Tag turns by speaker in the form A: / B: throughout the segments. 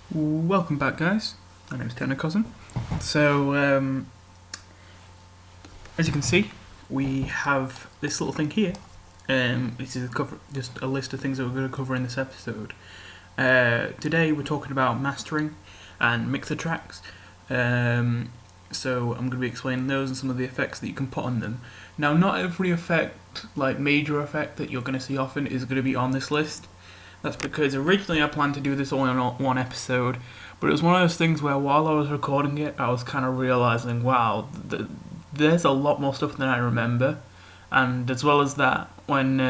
A: Welcome back, guys. My name is Technicosm. So, as you can see, we have this little thing here. This is just a list of things that we're going to cover in this episode. Today, we're talking about mastering and mixer tracks. So, I'm going to be explaining those and some of the effects that you can put on them. Now, not every effect, like major effect that you're going to see often, is going to be on this list. That's because originally I planned to do this all in one episode, but it was one of those things where while I was recording it, I was kind of realising, wow, there's a lot more stuff than I remember. And as well as that, when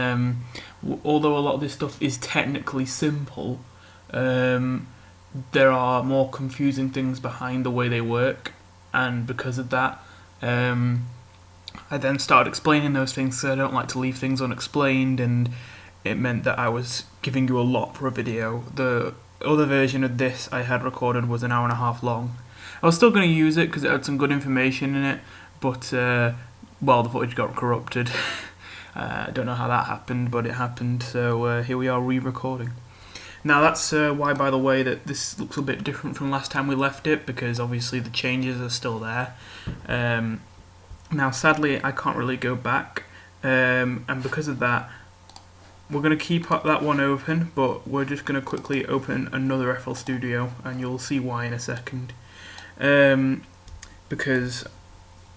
A: although a lot of this stuff is technically simple, there are more confusing things behind the way they work, and because of that, I then started explaining those things, so I don't like to leave things unexplained, and it meant that I was giving you a lot for a video. The other version of this I had recorded was an hour and a half long. I was still going to use it because it had some good information in it, but the footage got corrupted. I don't know how that happened, but it happened, so here we are re-recording. Now that's why, by the way, that this looks a bit different from last time we left it, because obviously the changes are still there. Now sadly I can't really go back, and because of that, we're going to keep that one open, but we're just going to quickly open another FL Studio, and you'll see why in a second. Because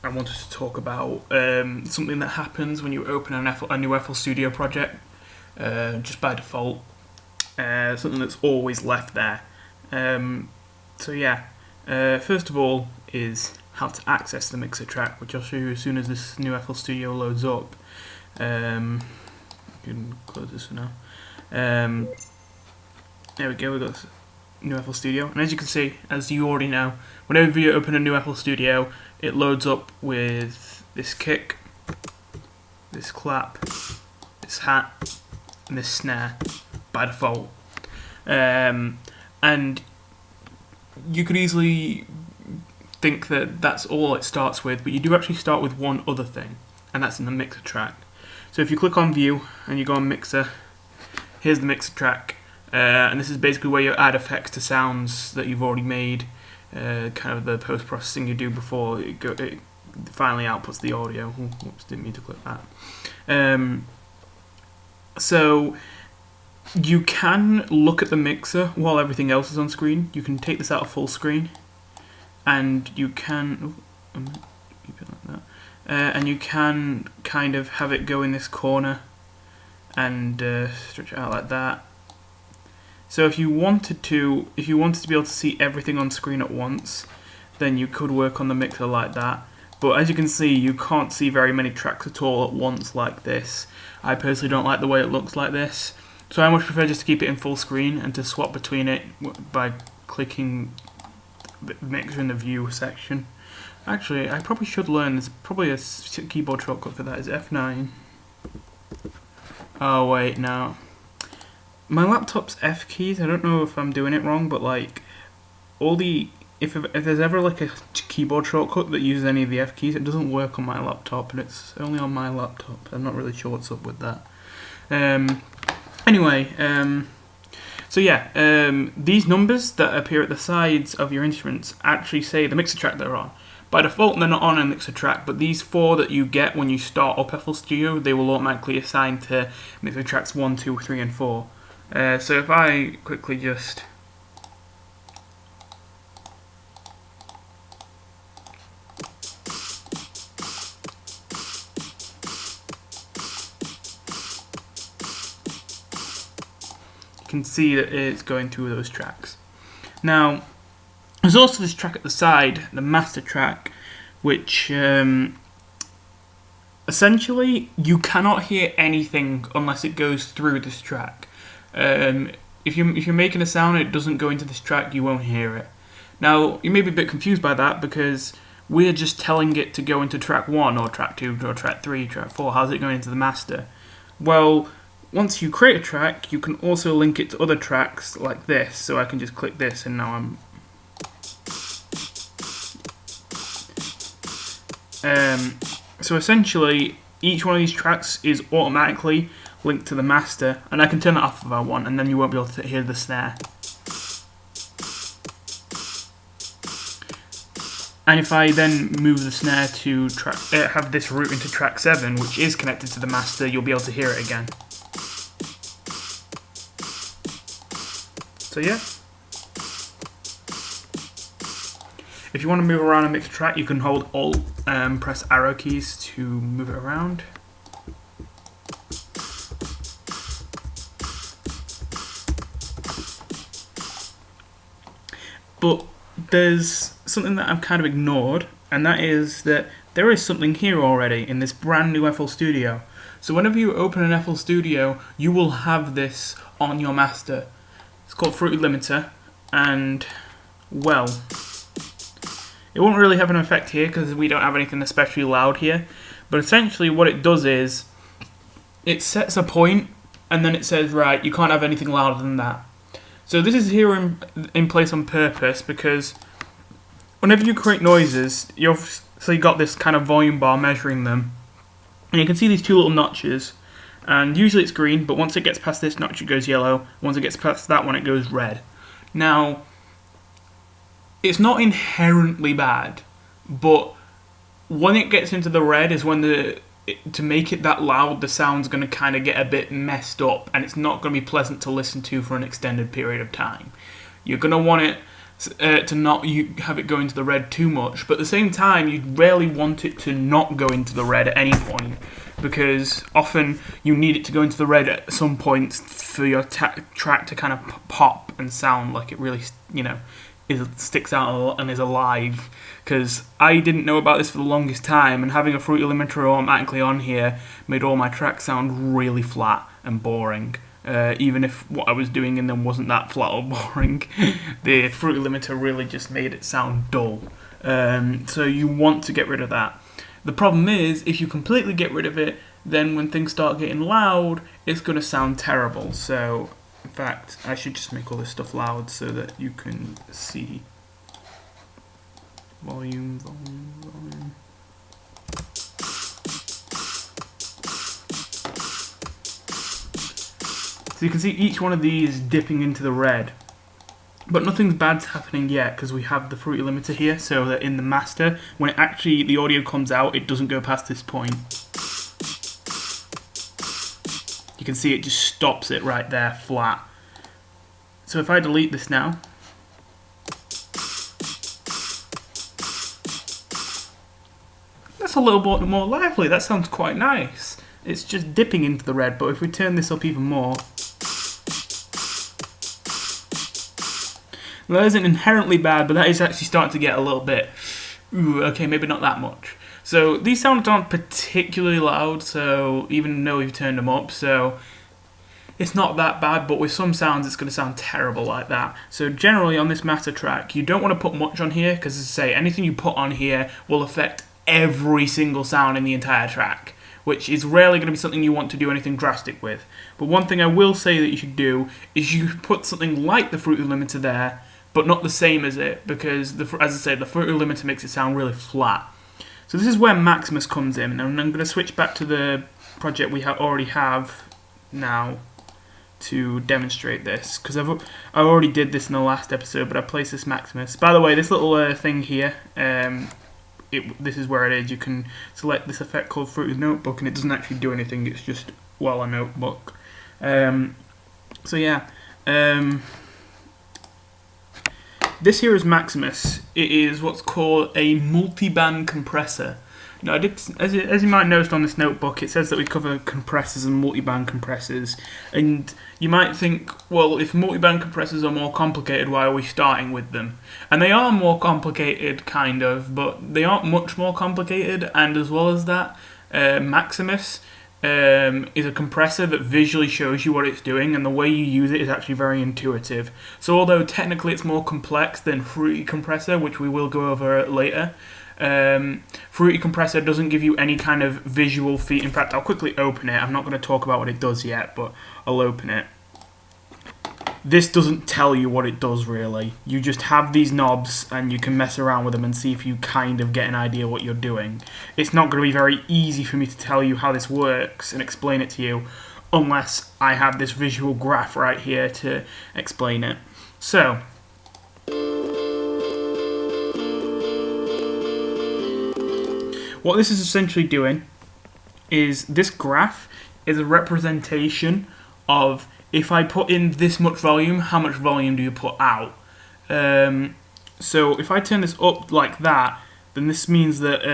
A: I wanted to talk about something that happens when you open a new FL Studio project, just by default. Something that's always left there. So yeah, first of all is how to access the mixer track, which I'll show you as soon as this new FL Studio loads up. You can close this for now. There we go, we've got new FL Studio, and as you can see, as you already know, whenever you open a new FL Studio, it loads up with this kick, this clap, this hat, and this snare by default. And you could easily think that that's all it starts with, but you do actually start with one other thing, and that's in the mixer track. So if you click on View and you go on Mixer, here's the mixer track, and this is basically where you add effects to sounds that you've already made, kind of the post-processing you do before it finally outputs the audio. Whoops, didn't mean to click that. So you can look at the mixer while everything else is on screen. You can take this out of full screen, and you can keep it like that. And you can kind of have it go in this corner and stretch it out like that. So if you wanted to be able to see everything on screen at once, then you could work on the mixer like that. But as you can see, you can't see very many tracks at all at once like this. I personally don't like the way it looks like this, so I much prefer just to keep it in full screen and to swap between it by clicking the mixer in the view section. Actually, I probably should learn. There's probably a keyboard shortcut for that. Is F9. Oh wait, no. My laptop's F keys. I don't know if I'm doing it wrong, but like if there's ever like a keyboard shortcut that uses any of the F keys, it doesn't work on my laptop, and it's only on my laptop. I'm not really sure what's up with that. Anyway, so yeah, these numbers that appear at the sides of your instruments actually say the mixer track they're on. By default, they're not on a mixer track, but these 4 that you get when you start up FL Studio, they will automatically assign to mixer tracks 1, 2, 3, and 4. So if I quickly just you can see that it's going through those tracks. Now, there's also this track at the side, the master track, which essentially you cannot hear anything unless it goes through this track. If you're making a sound and it doesn't go into this track, you won't hear it. Now, you may be a bit confused by that because we're just telling it to go into track 1 or track 2 or track 3, track 4. How's it going into the master? Well, once you create a track, you can also link it to other tracks like this. So I can just click this and now I'm so essentially, each one of these tracks is automatically linked to the master, and I can turn that off if I want, and then you won't be able to hear the snare. And if I then move the snare to have this route into track 7, which is connected to the master, you'll be able to hear it again. So yeah. If you want to move around a mixed track, you can hold Alt and press arrow keys to move it around. But there's something that I've kind of ignored, and that is that there is something here already in this brand new FL Studio. So whenever you open an FL Studio, you will have this on your master. It's called Fruity Limiter, and well, it won't really have an effect here because we don't have anything especially loud here. But essentially what it does is it sets a point and then it says, right, you can't have anything louder than that. So this is here in place on purpose because whenever you create noises, you got this kind of volume bar measuring them. And you can see these two little notches. And usually it's green, but once it gets past this notch, it goes yellow. Once it gets past that one, it goes red. Now, it's not inherently bad, but when it gets into the red is when to make it that loud, the sound's going to kind of get a bit messed up, and it's not going to be pleasant to listen to for an extended period of time. You're going to want it to not have it go into the red too much, but at the same time, you rarely want it to not go into the red at any point, because often you need it to go into the red at some points for your track to kind of pop and sound like it really, sticks out and is alive. Because I didn't know about this for the longest time, and having a Fruity Limiter automatically on here made all my tracks sound really flat and boring. Even if what I was doing in them wasn't that flat or boring, the Fruity Limiter really just made it sound dull. So you want to get rid of that. The problem is, if you completely get rid of it, then when things start getting loud, it's going to sound terrible. So, in fact, I should just make all this stuff loud so that you can see. Volume. So you can see each one of these dipping into the red. But nothing bad's happening yet because we have the Fruity Limiter here, so that in the master, when the audio comes out, it doesn't go past this point. You can see it just stops it right there, flat. So if I delete this now, that's a little bit more lively. That sounds quite nice. It's just dipping into the red, but if we turn this up even more, that isn't inherently bad, but that is actually starting to get a little bit, okay, maybe not that much. So these sounds aren't particularly loud, so even though we've turned them up, so it's not that bad, but with some sounds it's going to sound terrible like that. So generally on this master track, you don't want to put much on here, because as I say, anything you put on here will affect every single sound in the entire track, which is rarely going to be something you want to do anything drastic with. But one thing I will say that you should do is you put something like the Fruity Limiter there, but not the same as it, because, as I said, the Fruity Limiter makes it sound really flat. So this is where Maximus comes in, and I'm going to switch back to the project we already have now to demonstrate this, because I already did this in the last episode, but I placed this Maximus. By the way, this little thing here, this is where it is. You can select this effect called Fruity Notebook, and it doesn't actually do anything, it's just, a notebook. So yeah, this here is Maximus. It is what's called a multi-band compressor. Now, as you might notice on this notebook, it says that we cover compressors and multi-band compressors. And you might think, well, if multi-band compressors are more complicated, why are we starting with them? And they are more complicated, kind of, but they aren't much more complicated. And as well as that, Maximus is a compressor that visually shows you what it's doing, and the way you use it is actually very intuitive. So although technically it's more complex than Fruity Compressor, which we will go over later, Fruity Compressor doesn't give you any kind of visual feed. In fact, I'll quickly open it. I'm not going to talk about what it does yet, but I'll open it. This doesn't tell you what it does, really. You just have these knobs and you can mess around with them and see if you kind of get an idea what you're doing. It's not going to be very easy for me to tell you how this works and explain it to you unless I have this visual graph right here to explain it. So, what this is essentially doing is this graph is a representation of if I put in this much volume, how much volume do you put out? So if I turn this up like that, then this means that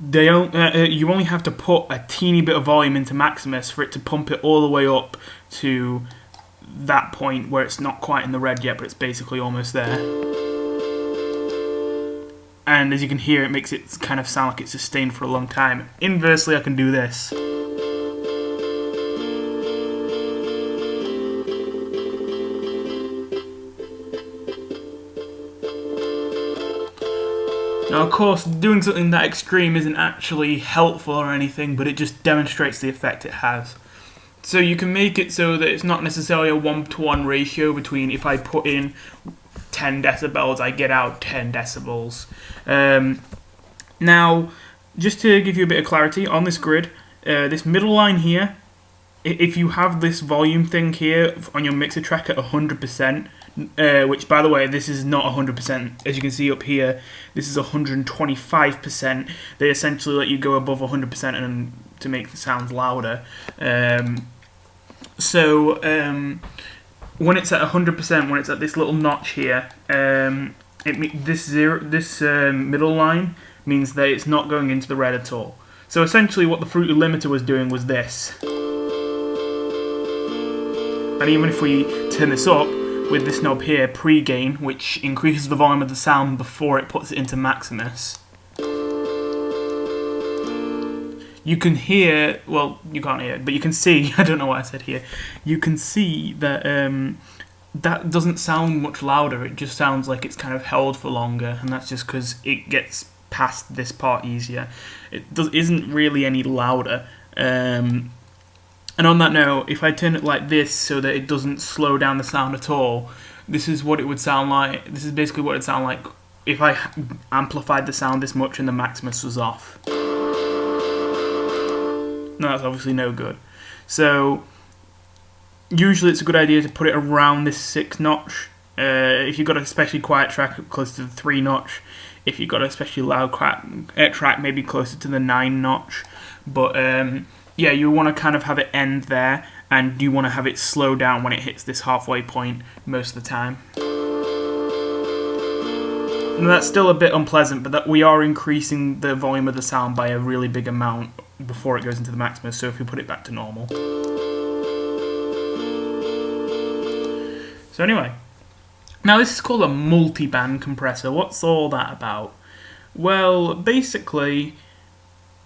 A: you only have to put a teeny bit of volume into Maximus for it to pump it all the way up to that point where it's not quite in the red yet, but it's basically almost there. And as you can hear, it makes it kind of sound like it's sustained for a long time. Inversely, I can do this. Now, of course, doing something that extreme isn't actually helpful or anything, but it just demonstrates the effect it has. So you can make it so that it's not necessarily a 1-to-1 ratio between if I put in 10 decibels, I get out 10 decibels. Now, just to give you a bit of clarity, on this grid, this middle line here, if you have this volume thing here on your mixer track at 100%, which, by the way, this is not 100%. As you can see up here, this is 125%. They essentially let you go above 100% and to make the sounds louder. When it's at 100%, when it's at this little notch here, this middle line means that it's not going into the red at all. So essentially what the Fruity Limiter was doing was this. And even if we turn this up with this knob here, pre-gain, which increases the volume of the sound before it puts it into Maximus, you can hear, well, you can't hear it, but you can see, I don't know why I said here, you can see that that doesn't sound much louder, it just sounds like it's kind of held for longer, and that's just because it gets past this part easier. It isn't really any louder. And on that note, if I turn it like this so that it doesn't slow down the sound at all, this is what it would sound like. This is basically what it would sound like if I amplified the sound this much and the Maximus was off. No, that's obviously no good. So usually it's a good idea to put it around this 6 notch. If you've got a especially quiet track, close to the 3 notch. If you've got a especially loud track, maybe closer to the 9 notch. But yeah, you want to kind of have it end there, and you want to have it slow down when it hits this halfway point most of the time. And that's still a bit unpleasant, but that we are increasing the volume of the sound by a really big amount before it goes into the Maximus, so if we put it back to normal. So anyway, now this is called a multi-band compressor. What's all that about? Well, basically,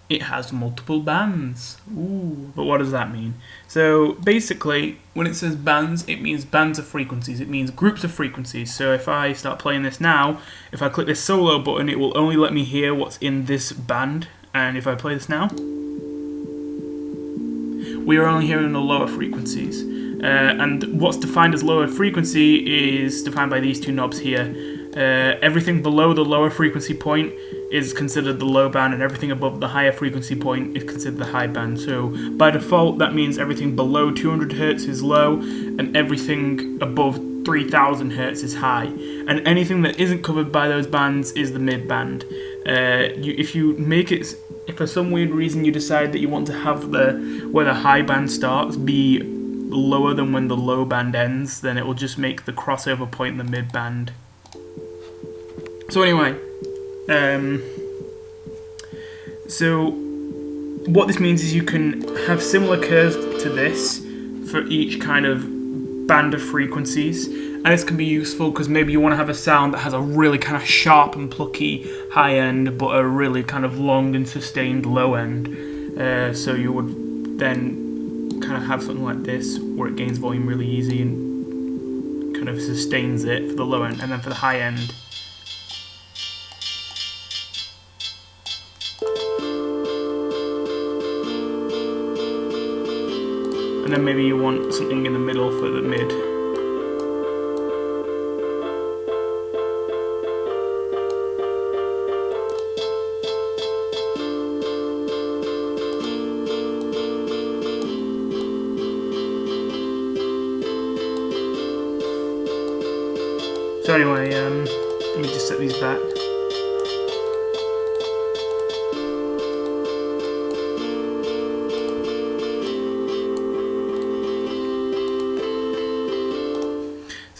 A: it has multiple bands. Ooh, but what does that mean? So basically, when it says bands, it means bands of frequencies. It means groups of frequencies. So if I start playing this now, if I click this solo button, it will only let me hear what's in this band. And if I play this now, we are only hearing the lower frequencies. And what's defined as lower frequency is defined by these two knobs here. Everything below the lower frequency point is considered the low band, and everything above the higher frequency point is considered the high band. So by default, that means everything below 200 Hz is low, and everything above 3000 Hz is high. And anything that isn't covered by those bands is the mid band. If you make it, if for some weird reason you decide that you want to have where the high band starts be lower than when the low band ends, then it will just make the crossover point the mid band. So anyway, so what this means is you can have similar curves to this for each kind of band of frequencies, and this can be useful because maybe you want to have a sound that has a really kind of sharp and plucky high end, but a really kind of long and sustained low end. So you would then kind of have something like this where it gains volume really easy and kind of sustains it for the low end, and then for the high end, and then maybe you want something in the middle for the mid. So anyway, let me just set these back.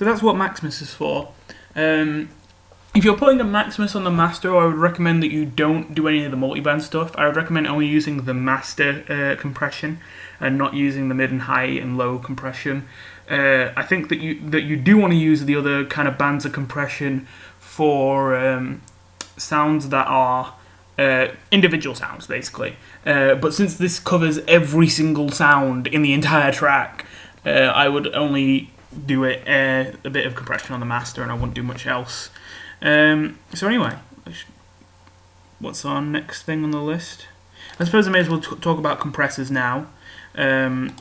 A: So that's what Maximus is for. If you're putting a Maximus on the master, I would recommend that you don't do any of the multiband stuff. I would recommend only using the master compression and not using the mid and high and low compression. I think that you do want to use the other kind of bands of compression for sounds that are individual sounds, basically. But since this covers every single sound in the entire track, I would only do it a bit of compression on the master, and I wouldn't do much else. So anyway, what's our next thing on the list? I suppose I may as well talk about compressors now. To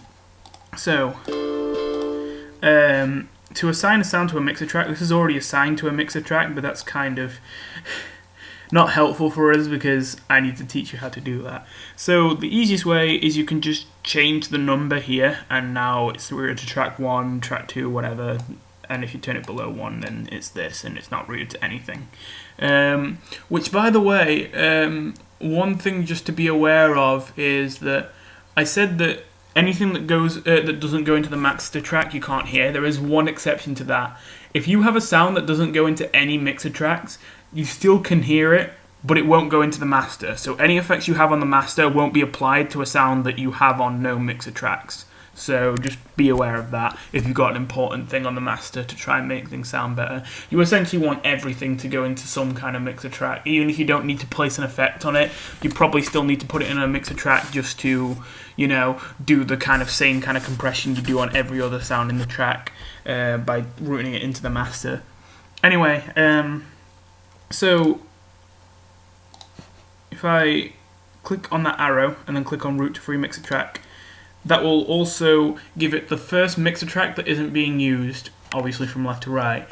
A: assign a sound to a mixer track, this is already assigned to a mixer track, but that's kind of not helpful for us because I need to teach you how to do that. So the easiest way is you can just change the number here, and now it's routed to track 1, track 2, whatever. And if you turn it below 1, then it's this, and it's not routed to anything. Which, by the way, one thing just to be aware of is that I said that anything that goes that doesn't go into the master track you can't hear. There is one exception to that. If you have a sound that doesn't go into any mixer tracks, you still can hear it, but it won't go into the master. So any effects you have on the master won't be applied to a sound that you have on no mixer tracks. So just be aware of that if you've got an important thing on the master to try and make things sound better. You essentially want everything to go into some kind of mixer track. Even if you don't need to place an effect on it, you probably still need to put it in a mixer track just to, you know, do the kind of same kind of compression you do on every other sound in the track by routing it into the master. Anyway, so if I click on that arrow and then click on route to free mixer track, that will also give it the first mixer track that isn't being used, obviously from left to right.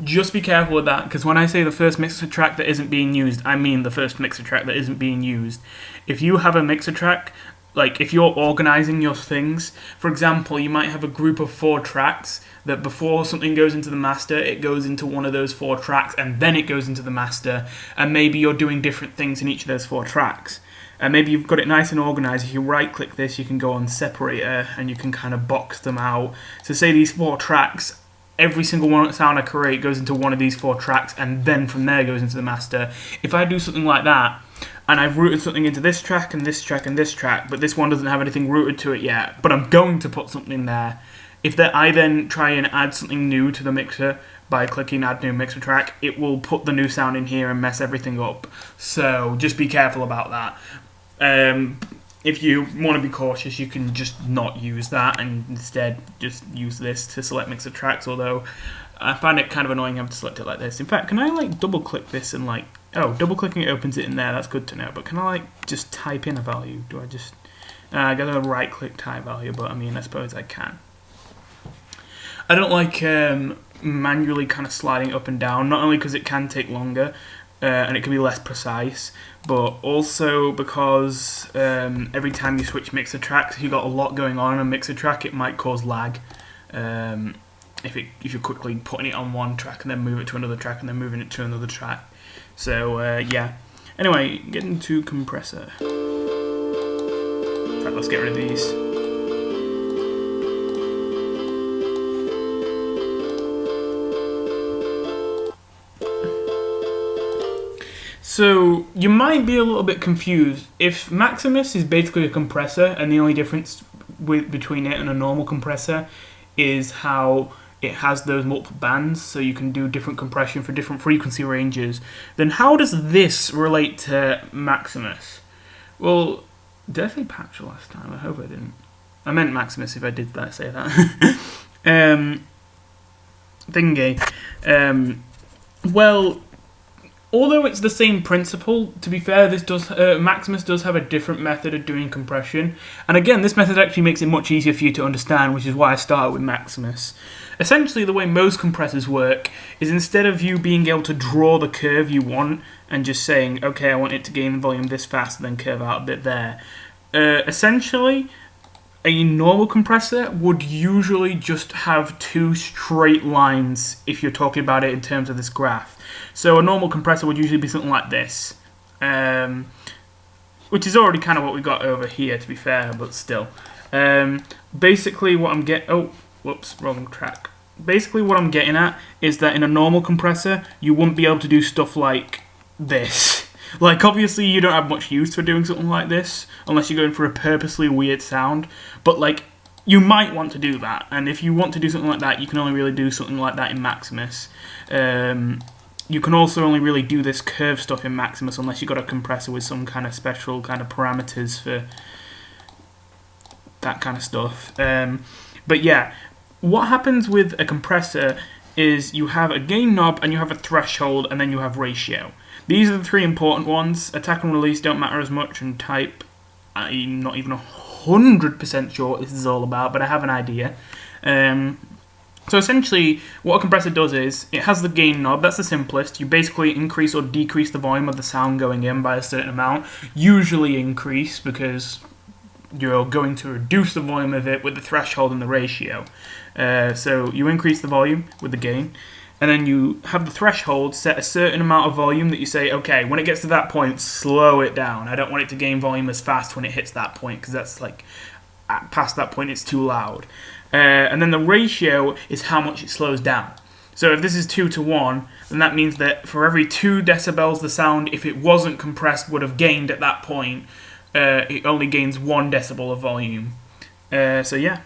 A: Just be careful with that, because when I say the first mixer track that isn't being used, I mean the first mixer track that isn't being used. If you have a mixer track, like if you're organizing your things, for example, you might have a group of 4 tracks that before something goes into the master, it goes into one of those 4 tracks, and then it goes into the master, and maybe you're doing different things in each of those 4 tracks. And maybe you've got it nice and organized. If you right-click this, you can go on separator, and you can kind of box them out. So say these 4 tracks, every single one sound I create goes into one of these 4 tracks, and then from there goes into the master. If I do something like that, and I've routed something into this track, and this track, and this track, but this one doesn't have anything routed to it yet, but I'm going to put something there. If I then try and add something new to the mixer by clicking add new mixer track, it will put the new sound in here and mess everything up. So just be careful about that. If you want to be cautious, you can just not use that and instead just use this to select mixer tracks, although I find it kind of annoying having to select it like this. In fact, can I like double click this and like, oh, double clicking it opens it in there, that's good to know, but can I like just type in a value? Do I just, I got a right click type value, but I mean, I suppose I can. I don't like manually kind of sliding up and down, not only because it can take longer, and it can be less precise, but also because every time you switch mixer tracks, if you've got a lot going on a mixer track, it might cause lag. If you're quickly putting it on one track and then move it to another track and then moving it to another track. So yeah. Anyway, getting to compressor. In fact, let's get rid of these. So you might be a little bit confused. If Maximus is basically a compressor, and the only difference between it and a normal compressor is how it has those multiple bands, so you can do different compression for different frequency ranges, then how does this relate to Maximus? Well, did I say Patch last time? I hope I didn't. I meant Maximus if I did say that. Well, although it's the same principle, to be fair, Maximus does have a different method of doing compression. And again, this method actually makes it much easier for you to understand, which is why I started with Maximus. Essentially, the way most compressors work is instead of you being able to draw the curve you want and just saying, okay, I want it to gain volume this fast and then curve out a bit there, essentially, a normal compressor would usually just have 2 straight lines if you're talking about it in terms of this graph. So a normal compressor would usually be something like this, which is already kind of what we got over here, to be fair, but still. Basically what I'm getting... Oh, whoops, wrong track. basically what I'm getting at is that in a normal compressor, you wouldn't be able to do stuff like this. Like, obviously, you don't have much use for doing something like this, unless you're going for a purposely weird sound. But, like, you might want to do that. And if you want to do something like that, you can only really do something like that in Maximus. You can also only really do this curve stuff in Maximus unless you've got a compressor with some kind of special kind of parameters for that kind of stuff. But yeah, what happens with a compressor is you have a gain knob and you have a threshold and then you have ratio. These are the three important ones. Attack and release don't matter as much, and type, I'm not even 100% sure what this is all about, but I have an idea. So essentially, what a compressor does is, it has the gain knob, that's the simplest. You basically increase or decrease the volume of the sound going in by a certain amount. Usually increase, because you're going to reduce the volume of it with the threshold and the ratio. So you increase the volume with the gain, and then you have the threshold set a certain amount of volume that you say, okay, when it gets to that point, slow it down. I don't want it to gain volume as fast when it hits that point, because that's like, past that point it's too loud. And then the ratio is how much it slows down. So if this is 2 to 1, then that means that for every 2 decibels the sound, if it wasn't compressed, would have gained at that point, it only gains 1 decibel of volume. So yeah.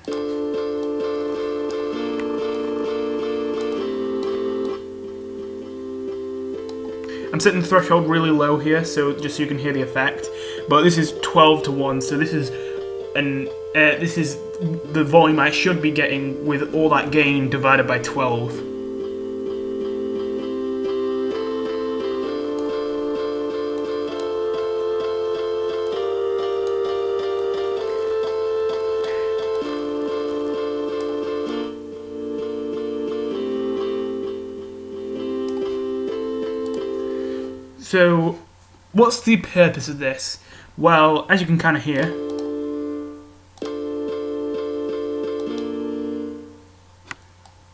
A: I'm setting the threshold really low here, so just so you can hear the effect. But this is 12 to 1, so this is the volume I should be getting with all that gain divided by 12. So, what's the purpose of this? Well, as you can kind of hear, in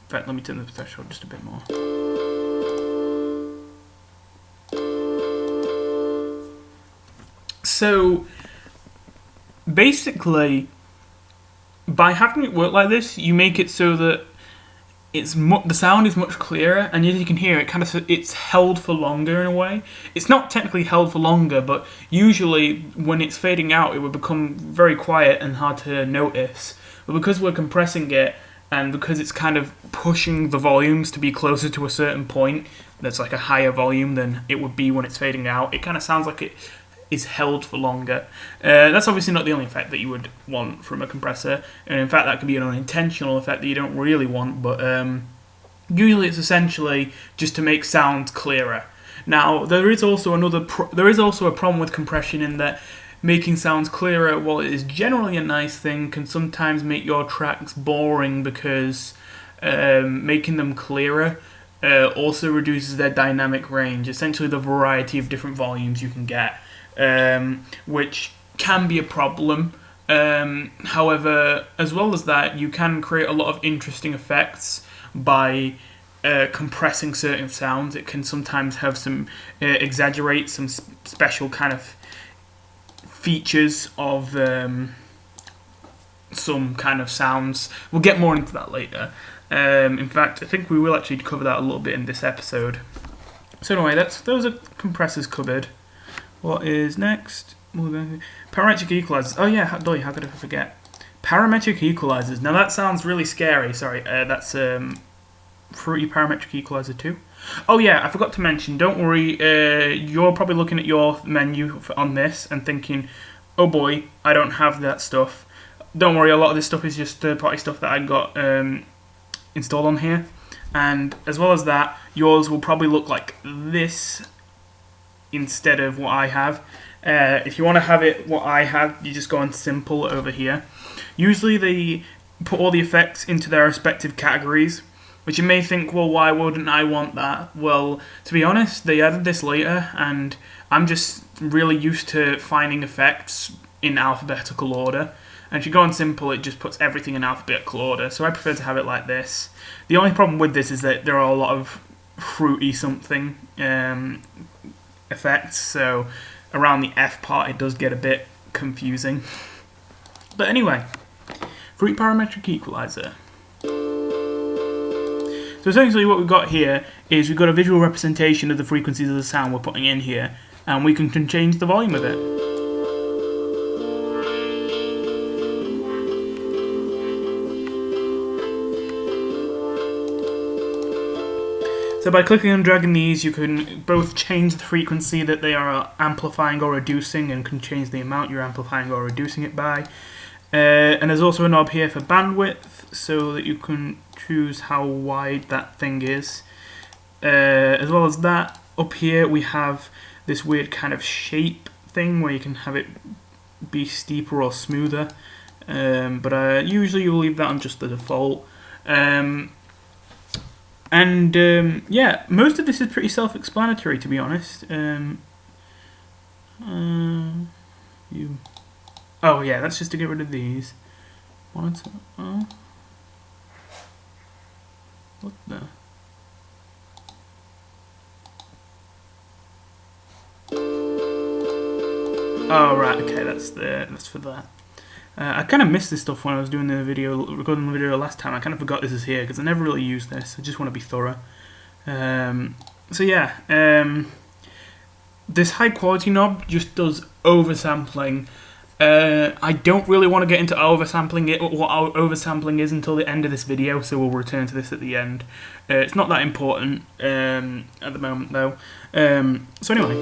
A: fact, let me turn the threshold just a bit more. So, basically, by having it work like this, you make it so that the sound is much clearer, and as you can hear, it's held for longer in a way. It's not technically held for longer, but usually when it's fading out, it would become very quiet and hard to notice. But because we're compressing it, and because it's kind of pushing the volumes to be closer to a certain point, that's like a higher volume than it would be when it's fading out, it kind of sounds like it is held for longer. That's obviously not the only effect that you would want from a compressor, and in fact that could be an unintentional effect that you don't really want, but usually it's essentially just to make sounds clearer. Now, there is also a problem with compression in that making sounds clearer, while it is generally a nice thing, can sometimes make your tracks boring, because making them clearer also reduces their dynamic range, essentially the variety of different volumes you can get. Which can be a problem. However, as well as that, you can create a lot of interesting effects by compressing certain sounds. It can sometimes have some exaggerate some special kind of features of some kind of sounds. We'll get more into that later. In fact, I think we will actually cover that a little bit in this episode. So anyway, those are compressors covered. What is next? Parametric equalizers. Oh yeah, how could I forget? Parametric equalizers. Now that sounds really scary. Sorry, that's Fruity Parametric Equalizer 2. Oh yeah, I forgot to mention, don't worry, you're probably looking at your menu on this and thinking, oh boy, I don't have that stuff. Don't worry, a lot of this stuff is just third-party stuff that I got installed on here. And as well as that, yours will probably look like this instead of what I have. If you want to have it what I have, you just go on Simple over here. Usually they put all the effects into their respective categories, which you may think, well, why wouldn't I want that? Well, to be honest, they added this later, and I'm just really used to finding effects in alphabetical order. And if you go on Simple, it just puts everything in alphabetical order, so I prefer to have it like this. The only problem with this is that there are a lot of fruity something effects, so around the F part it does get a bit confusing. But anyway, Fruity Parametric Equalizer. So essentially what we've got here is we've got a visual representation of the frequencies of the sound we're putting in here, and we can change the volume of it. So by clicking and dragging these, you can both change the frequency that they are amplifying or reducing, and can change the amount you're amplifying or reducing it by. And there's also a knob here for bandwidth, so that you can choose how wide that thing is. As well as that, up here we have this weird kind of shape thing where you can have it be steeper or smoother. But usually you'll leave that on just the default. Yeah, most of this is pretty self-explanatory, to be honest. Oh yeah, that's just to get rid of these. What the? Oh right, okay, that's for that. I kind of missed this stuff when I was doing the video, recording the video last time. I kind of forgot this is here because I never really used this. I just want to be thorough. So yeah, this high quality knob just does oversampling. I don't really want to get into oversampling what oversampling is until the end of this video, so we'll return to this at the end. It's not that important at the moment though. So anyway,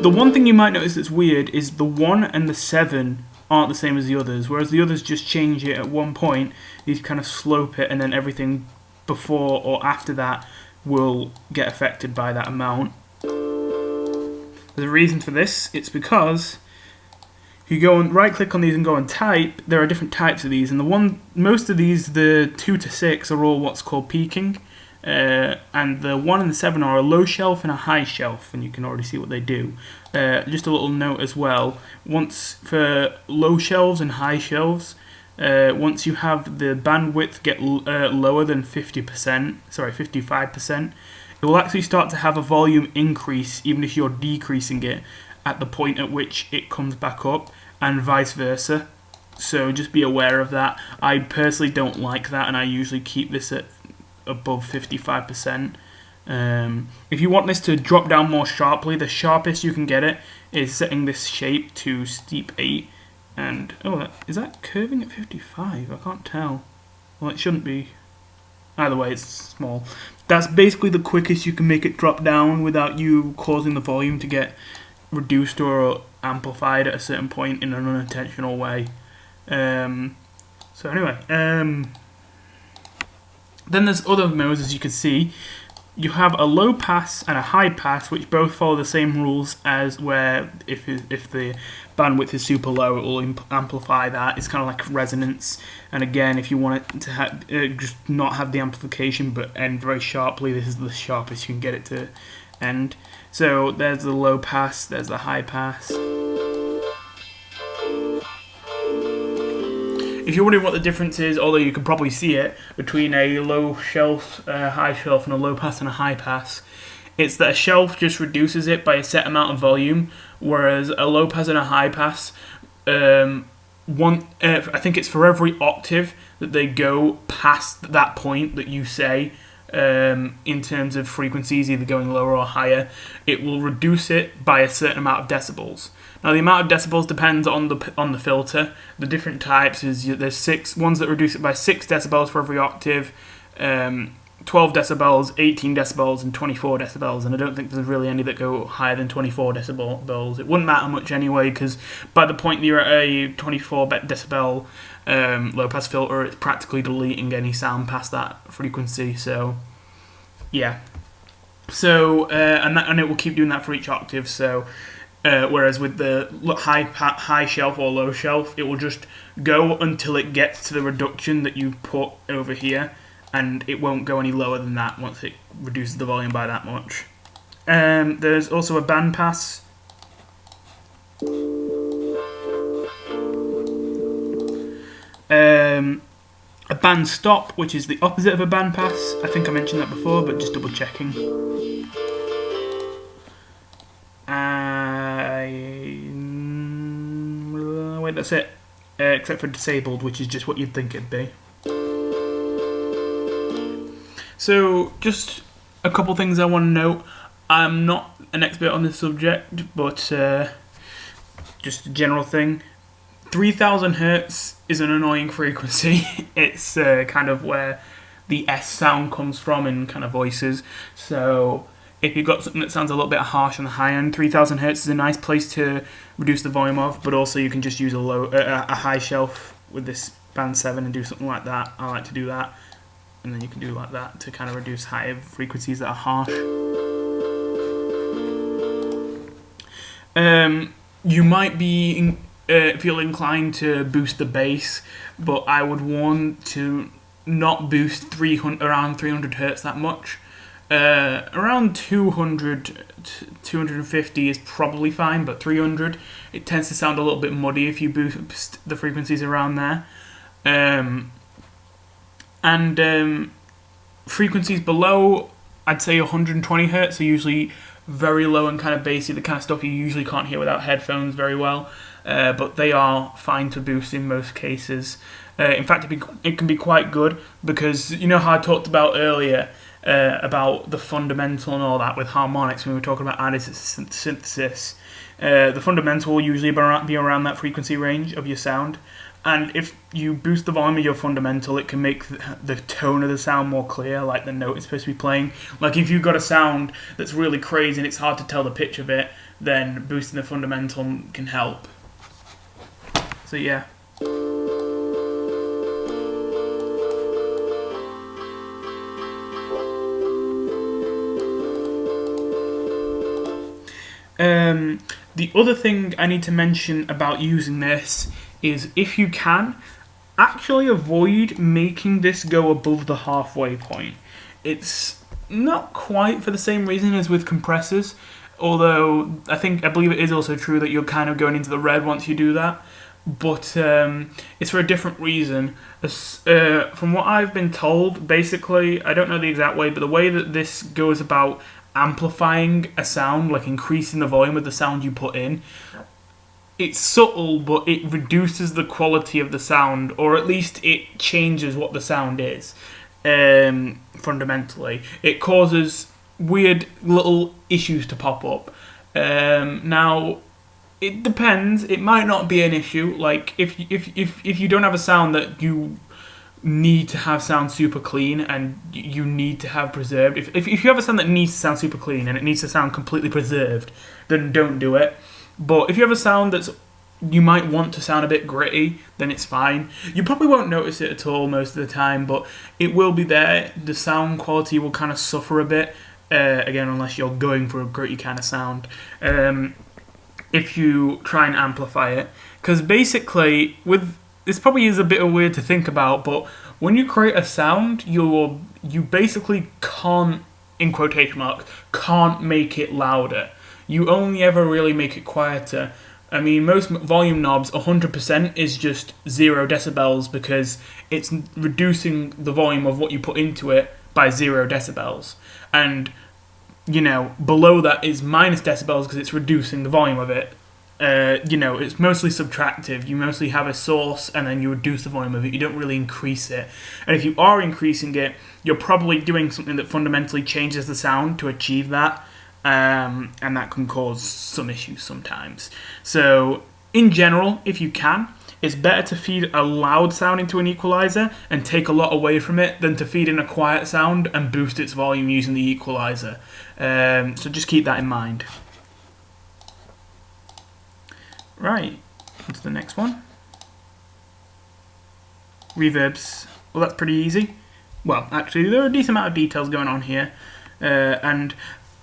A: the one thing you might notice that's weird is the 1 and the 7 aren't the same as the others, whereas the others just change it at one point. These kind of slope it, and then everything before or after that will get affected by that amount. There's a reason for this. It's because if you go and right-click on these and go and type, there are different types of these, and most of these, the 2 to 6, are all what's called peaking, and the 1 and the 7 are a low shelf and a high shelf, and you can already see what they do. Just a little note as well, once for low shelves and high shelves, once you have the bandwidth get lower than 55%, it will actually start to have a volume increase even if you're decreasing it at the point at which it comes back up, and vice versa. So just be aware of that. I personally don't like that, and I usually keep this at above 55%. If you want this to drop down more sharply, the sharpest you can get it is setting this shape to steep 8. And, oh, is that curving at 55? I can't tell. Well, it shouldn't be. Either way, it's small. That's basically the quickest you can make it drop down without you causing the volume to get reduced or amplified at a certain point in an unintentional way. So anyway, then there's other modes, as you can see. You have a low pass and a high pass, which both follow the same rules as where if the bandwidth is super low, it will amplify that. It's kind of like resonance. And again, if you want it to just not have the amplification but end very sharply, this is the sharpest you can get it to end. So there's the low pass, there's the high pass. If you're wondering what the difference is, although you can probably see it, between a low shelf, high shelf, and a low pass and a high pass, it's that a shelf just reduces it by a set amount of volume, whereas a low pass and a high pass, I think it's for every octave that they go past that point that you say, in terms of frequencies, either going lower or higher, it will reduce it by a certain amount of decibels. Now, the amount of decibels depends on the filter. The different types is there's 6 ones that reduce it by 6 decibels for every octave, 12 decibels, 18 decibels, and 24 decibels. And I don't think there's really any that go higher than 24 decibels. It wouldn't matter much anyway, because by the point that you're at a 24 decibel low pass filter, it's practically deleting any sound past that frequency. So, yeah. So and it will keep doing that for each octave. So. Whereas with the high shelf or low shelf, it will just go until it gets to the reduction that you put over here, and it won't go any lower than that once it reduces the volume by that much. There's also a band pass. A band stop, which is the opposite of a band pass. I think I mentioned that before, but just double checking. Wait, that's it. Except for disabled, which is just what you'd think it'd be. So, just a couple things I want to note. I'm not an expert on this subject, but just a general thing. 3000 hertz is an annoying frequency. It's kind of where the S sound comes from in kind of voices. So if you've got something that sounds a little bit harsh on the high end, 3000 hertz is a nice place to reduce the volume of, but also you can just use a high shelf with this band 7 and do something like that. I like to do that. And then you can do like that to kind of reduce higher frequencies that are harsh. You might be feel inclined to boost the bass, but I would want to not boost around 300 hertz that much. Around 200 250 is probably fine, but 300, it tends to sound a little bit muddy if you boost the frequencies around there. Frequencies below, I'd say 120 hertz are usually very low and kind of bassy, the kind of stuff you usually can't hear without headphones very well, but they are fine to boost in most cases. In fact, it can be quite good, because you know how I talked about earlier about the fundamental and all that with harmonics when we were talking about added synthesis. The fundamental will usually be around that frequency range of your sound, and if you boost the volume of your fundamental, it can make the tone of the sound more clear, like the note it's supposed to be playing. Like if you've got a sound that's really crazy and it's hard to tell the pitch of it, then boosting the fundamental can help. So yeah. The other thing I need to mention about using this is, if you can, actually avoid making this go above the halfway point. It's not quite for the same reason as with compressors, although I believe it is also true that you're kind of going into the red once you do that, but it's for a different reason. From what I've been told, basically, I don't know the exact way, but the way that this goes about amplifying a sound, like increasing the volume of the sound you put in, it's subtle, but it reduces the quality of the sound, or at least it changes what the sound is. Fundamentally, it causes weird little issues to pop up. Now, it depends. It might not be an issue. Like if you don't have a sound that you need to have sound super clean and you need to have preserved. If you have a sound that needs to sound super clean and it needs to sound completely preserved, then don't do it. But if you have a sound that's you might want to sound a bit gritty, then it's fine. You probably won't notice it at all most of the time, but it will be there. The sound quality will kind of suffer a bit, again, unless you're going for a gritty kind of sound, if you try and amplify it. Because basically, this probably is a bit weird to think about, but when you create a sound, you basically can't, in quotation marks, can't make it louder. You only ever really make it quieter. I mean, most volume knobs, 100% is just 0 decibels, because it's reducing the volume of what you put into it by 0 decibels. And, below that is minus decibels, because it's reducing the volume of it. It's mostly subtractive. You mostly have a source and then you reduce the volume of it. You don't really increase it. And if you are increasing it, you're probably doing something that fundamentally changes the sound to achieve that. And that can cause some issues sometimes. So, in general, if you can, it's better to feed a loud sound into an equalizer and take a lot away from it than to feed in a quiet sound and boost its volume using the equalizer. So just keep that in mind. Right, on to the next one. Reverbs. Well, that's pretty easy. Well, actually, there are a decent amount of details going on here. And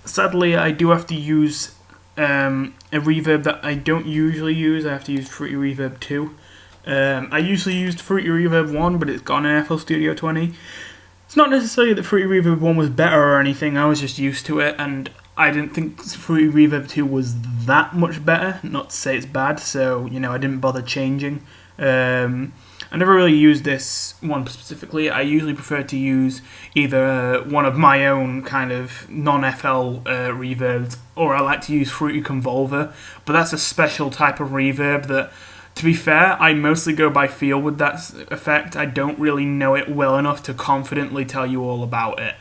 A: sadly, I do have to use a reverb that I don't usually use. I have to use Fruity Reverb 2. I usually used Fruity Reverb 1, but it's gone in FL Studio 20. It's not necessarily that Fruity Reverb 1 was better or anything, I was just used to it, and I didn't think Fruity Reverb 2 was that much better. Not to say it's bad, so, I didn't bother changing. I never really used this one specifically. I usually prefer to use either one of my own kind of non-FL reverbs, or I like to use Fruity Convolver, but that's a special type of reverb that To be fair, I mostly go by feel with that effect. I don't really know it well enough to confidently tell you all about it.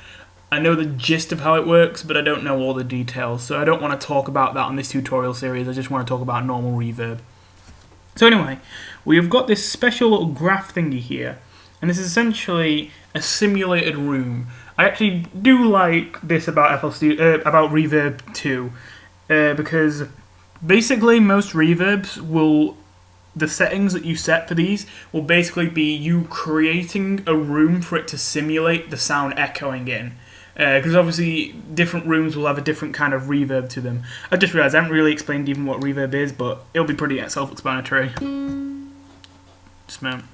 A: I know the gist of how it works, but I don't know all the details, so I don't want to talk about that on this tutorial series. I just want to talk about normal reverb. So anyway, we've got this special little graph thingy here, and this is essentially a simulated room. I actually do like this about about Reverb 2, because basically most reverbs will, the settings that you set for these will basically be you creating a room for it to simulate the sound echoing in. Because obviously different rooms will have a different kind of reverb to them. I just realised I haven't really explained even what reverb is, but it'll be pretty self-explanatory. Just a moment.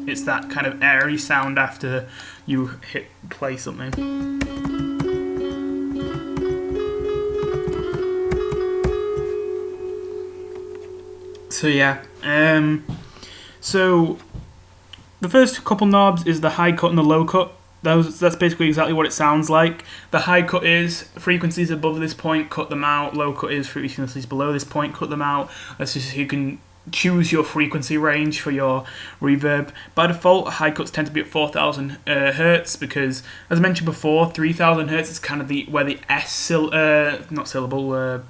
A: It's that kind of airy sound after you hit play something. So yeah, so the first couple knobs is the high cut and the low cut. That's basically exactly what it sounds like. The high cut is frequencies above this point, cut them out. Low cut is frequencies below this point, cut them out. That's just so you can choose your frequency range for your reverb. By default, high cuts tend to be at 4,000 hertz because, as I mentioned before, 3,000 hertz is kind of where the not syllable,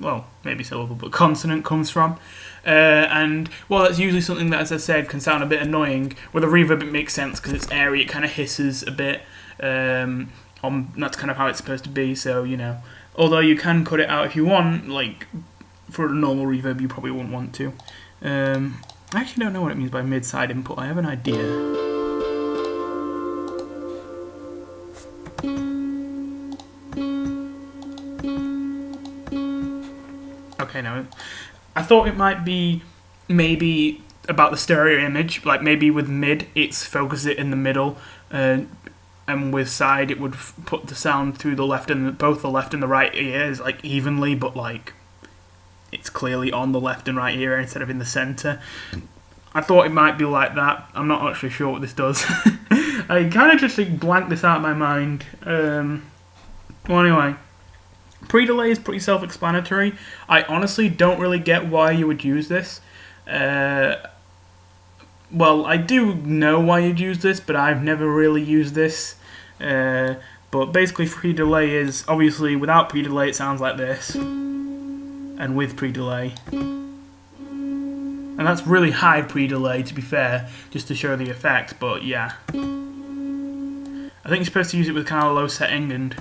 A: well, maybe syllable, but consonant comes from. And, well, that's usually something that, as I said, can sound a bit annoying. With a reverb, it makes sense because it's airy, it kind of hisses a bit. That's kind of how it's supposed to be, so, you know. Although you can cut it out if you want, like, for a normal reverb, you probably wouldn't want to. I actually don't know what it means by mid-side input. I have an idea. Okay, no. I thought it might be maybe about the stereo image, like maybe with mid, it's focus it in the middle, and with side, it would put the sound through the left and both the left and the right ears, like evenly, but like it's clearly on the left and right ear instead of in the center. I thought it might be like that. I'm not actually sure what this does. I kind of just blanked this out of my mind. Well, anyway. Pre-delay is pretty self-explanatory. I honestly don't really get why you would use this. Well, I do know why you'd use this, but I've never really used this. But basically, pre-delay is, obviously, without pre-delay it sounds like this. And with pre-delay. And that's really high pre-delay, to be fair, just to show the effect, but yeah. I think you're supposed to use it with kind of a low setting and...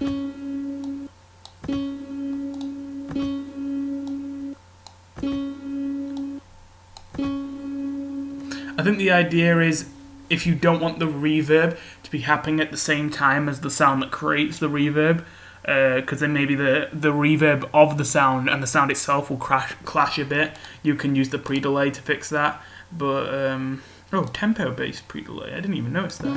A: I think the idea is if you don't want the reverb to be happening at the same time as the sound that creates the reverb, because then maybe the reverb of the sound and the sound itself will clash a bit, you can use the pre-delay to fix that. But, oh, tempo-based pre-delay, I didn't even notice that.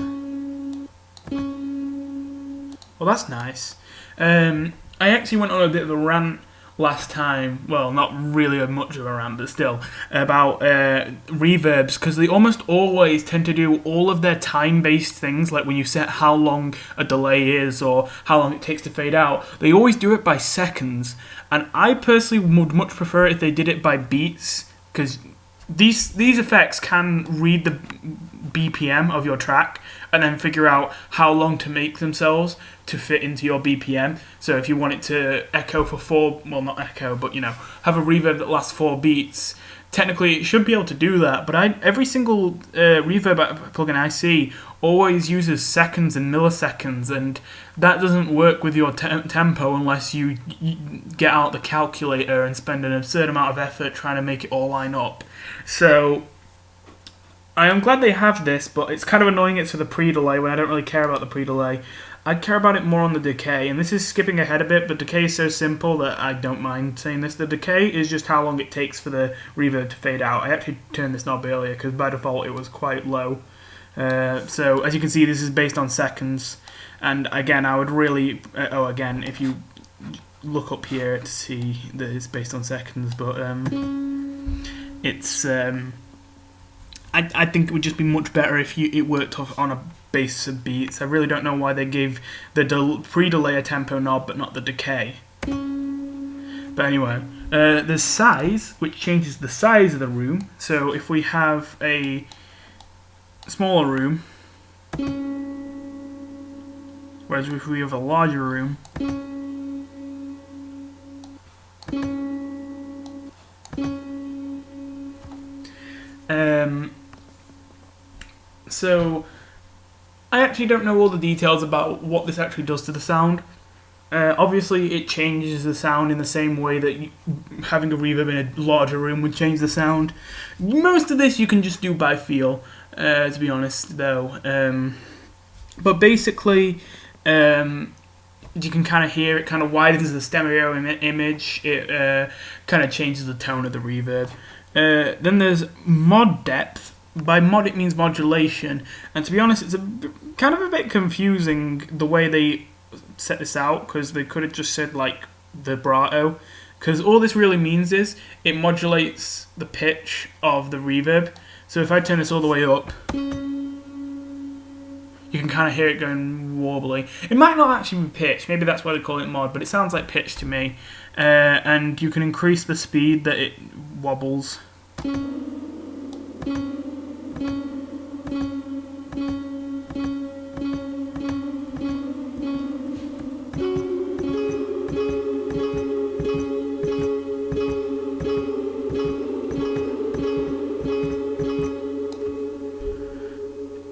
A: Well, that's nice. I actually went on a bit of a rant last time, well, not really much of a rant, but still, about reverbs, because they almost always tend to do all of their time-based things, like when you set how long a delay is or how long it takes to fade out, they always do it by seconds, and I personally would much prefer it if they did it by beats, because these effects can read the BPM of your track and then figure out how long to make themselves to fit into your BPM. So if you want it to echo for 4, well, not echo, but, you know, have a reverb that lasts 4 beats, technically it should be able to do that, but every single reverb plugin I see always uses seconds and milliseconds, and that doesn't work with your tempo unless you get out the calculator and spend an absurd amount of effort trying to make it all line up. So I am glad they have this, but it's kind of annoying it's for the pre-delay when I don't really care about the pre-delay. I care about it more on the decay, and this is skipping ahead a bit, but decay is so simple that I don't mind saying this. The decay is just how long it takes for the reverb to fade out. I actually turned this knob earlier because by default it was quite low. So as you can see, this is based on seconds, and again, I would really, again, if you look up here to see that it's based on seconds, but it's I think it would just be much better if it worked off on a basis of beats. I really don't know why they gave the pre-delay a tempo knob but not the decay. But anyway, there's size, which changes the size of the room. So if we have a smaller room, whereas if we have a larger room, so I actually don't know all the details about what this actually does to the sound. Obviously, it changes the sound in the same way that having a reverb in a larger room would change the sound. Most of this you can just do by feel, to be honest, though. But basically, you can kind of hear it kind of widens the stereo image. It kind of changes the tone of the reverb. Then there's mod depth. By mod it means modulation, and to be honest, it's kind of a bit confusing the way they set this out, because they could have just said like vibrato, because all this really means is it modulates the pitch of the reverb. So if I turn this all the way up, you can kind of hear it going warbly. It might not actually be pitch, maybe that's why they call it mod, but it sounds like pitch to me. And you can increase the speed that it wobbles.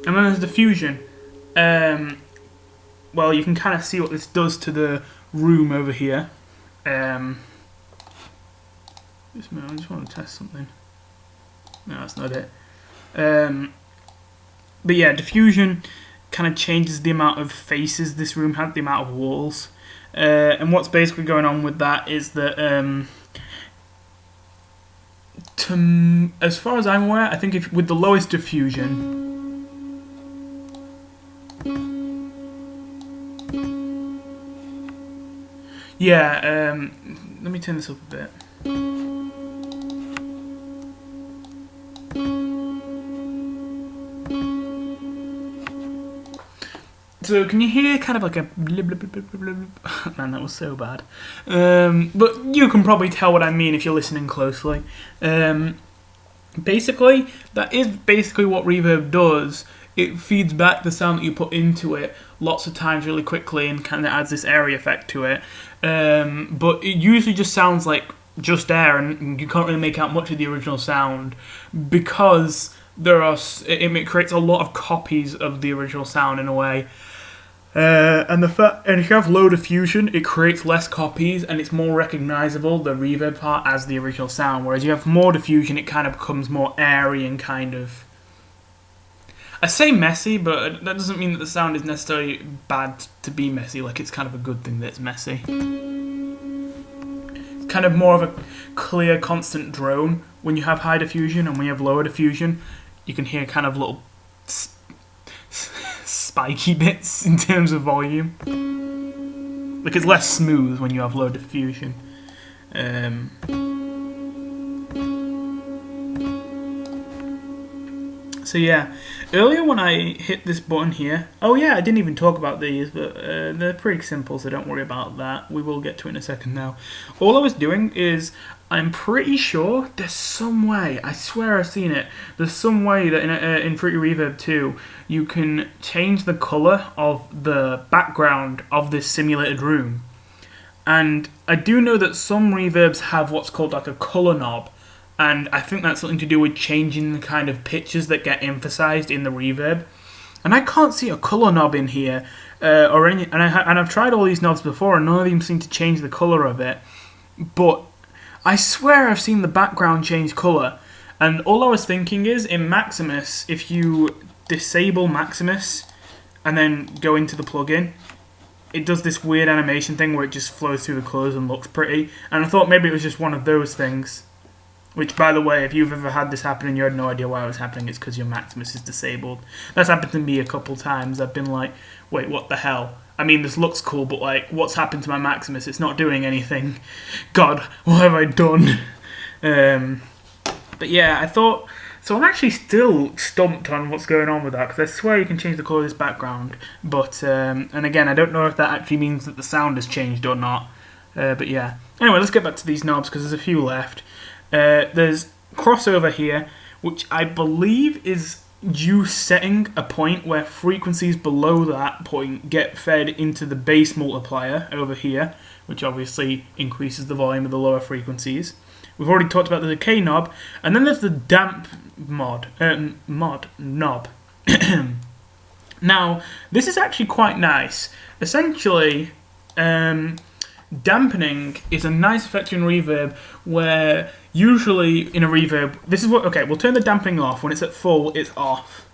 A: And then there's diffusion. Well, you can kind of see what this does to the room over here. I just want to test something. No, that's not it. But yeah, diffusion kind of changes the amount of faces this room had, the amount of walls. And what's basically going on with that is that, as far as I'm aware, I think if with the lowest diffusion, yeah, let me turn this up a bit. So can you hear kind of like a blip, blip, blip, blip, blip, blip? Man, that was so bad. But you can probably tell what I mean if you're listening closely. Basically, that is basically what reverb does. It feeds back the sound that you put into it lots of times really quickly and kind of adds this area effect to it. But it usually just sounds like just air, and you can't really make out much of the original sound because it creates a lot of copies of the original sound in a way. And if you have low diffusion, it creates less copies and it's more recognizable, the reverb part, as the original sound. Whereas you have more diffusion, it kind of becomes more airy and kind of, I say messy, but that doesn't mean that the sound is necessarily bad to be messy. Like, it's kind of a good thing that it's messy. It's kind of more of a clear, constant drone when you have high diffusion, and when you have lower diffusion, you can hear kind of little spiky bits in terms of volume. Like, it's less smooth when you have low diffusion. So yeah, earlier when I hit this button here, oh yeah, I didn't even talk about these, but they're pretty simple, so don't worry about that. We will get to it in a second now. All I was doing is, I'm pretty sure there's some way, I swear I've seen it, there's some way that in Fruity Reverb 2, you can change the colour of the background of this simulated room. And I do know that some reverbs have what's called like a colour knob, and I think that's something to do with changing the kind of pitches that get emphasized in the reverb. And I can't see a colour knob in here, and I've tried all these knobs before, and none of them seem to change the colour of it. But I swear I've seen the background change colour. And all I was thinking is, in Maximus, if you disable Maximus and then go into the plugin, it does this weird animation thing where it just flows through the colours and looks pretty. And I thought maybe it was just one of those things. Which, by the way, if you've ever had this happen and you had no idea why it was happening, it's because your Maximus is disabled. That's happened to me a couple times. I've been like, wait, what the hell? I mean, this looks cool, but like, what's happened to my Maximus? It's not doing anything. God, what have I done? But yeah, I thought... So I'm actually still stumped on what's going on with that, because I swear you can change the colour of this background. But, and again, I don't know if that actually means that the sound has changed or not. But yeah. Anyway, let's get back to these knobs because there's a few left. There's crossover here, which I believe is you setting a point where frequencies below that point get fed into the bass multiplier over here, which obviously increases the volume of the lower frequencies. We've already talked about the decay knob, and then there's the damp knob. Now, this is actually quite nice. Essentially, dampening is a nice effect in reverb where usually in a reverb, this is what, okay, we'll turn the dampening off. When it's at full, it's off.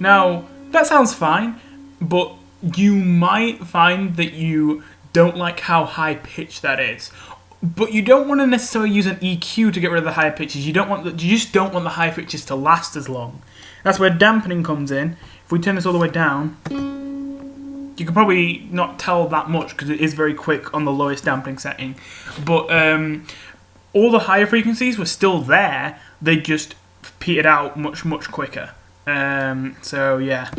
A: Now, that sounds fine, but you might find that you don't like how high pitched that is. But you don't want to necessarily use an EQ to get rid of the high pitches. You just don't want the high pitches to last as long. That's where dampening comes in. If we turn this all the way down, you can probably not tell that much because it is very quick on the lowest dampening setting. But all the higher frequencies were still there. They just petered out much, much quicker. So yeah.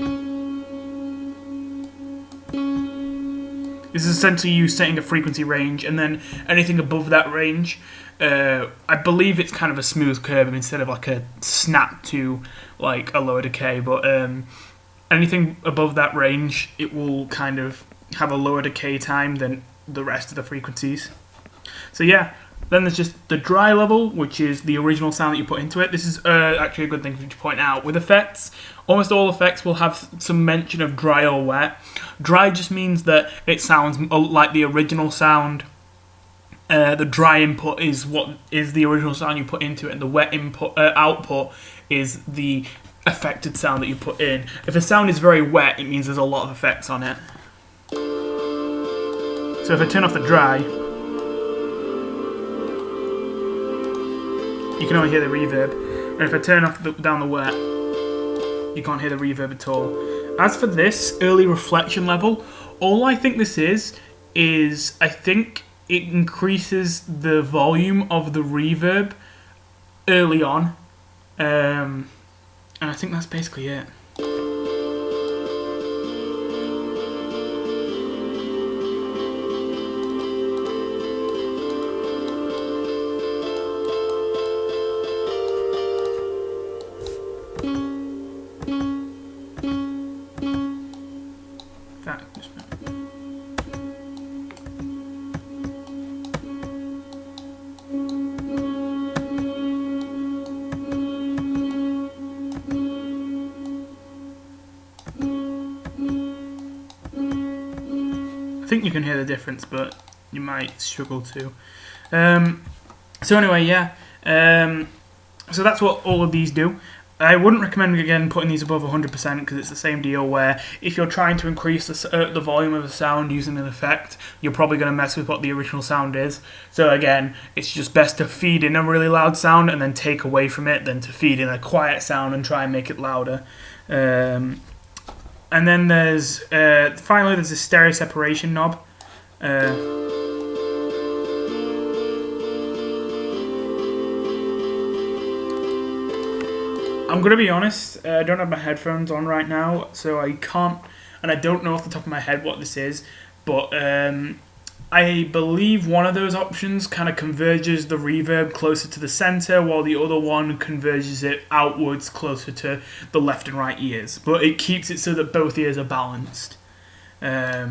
A: This is essentially you setting a frequency range, and then anything above that range, I believe it's kind of a smooth curve instead of like a snap to like a lower decay. But anything above that range, it will kind of have a lower decay time than the rest of the frequencies. So yeah, then there's just the dry level, which is the original sound that you put into it. This is actually a good thing to point out. With effects, almost all effects will have some mention of dry or wet. Dry just means that it sounds like the original sound. The dry input is what is the original sound you put into it, and the wet input output is the affected sound that you put in. If a sound is very wet, it means there's a lot of effects on it. So if I turn off the dry, you can only hear the reverb. And if I turn off down the wet, you can't hear the reverb at all. As for this early reflection level, all I think this is I think it increases the volume of the reverb early on. And I think that's basically it. I think you can hear the difference, but you might struggle to. So anyway, yeah. So that's what all of these do. I wouldn't recommend, again, putting these above 100% because it's the same deal where if you're trying to increase the volume of a sound using an effect, you're probably going to mess with what the original sound is. So again, it's just best to feed in a really loud sound and then take away from it than to feed in a quiet sound and try and make it louder. And then there's, finally, there's a stereo separation knob. I'm going to be honest, I don't have my headphones on right now, so I can't, and I don't know off the top of my head what this is, but I believe one of those options kind of converges the reverb closer to the center, while the other one converges it outwards closer to the left and right ears. But it keeps it so that both ears are balanced. So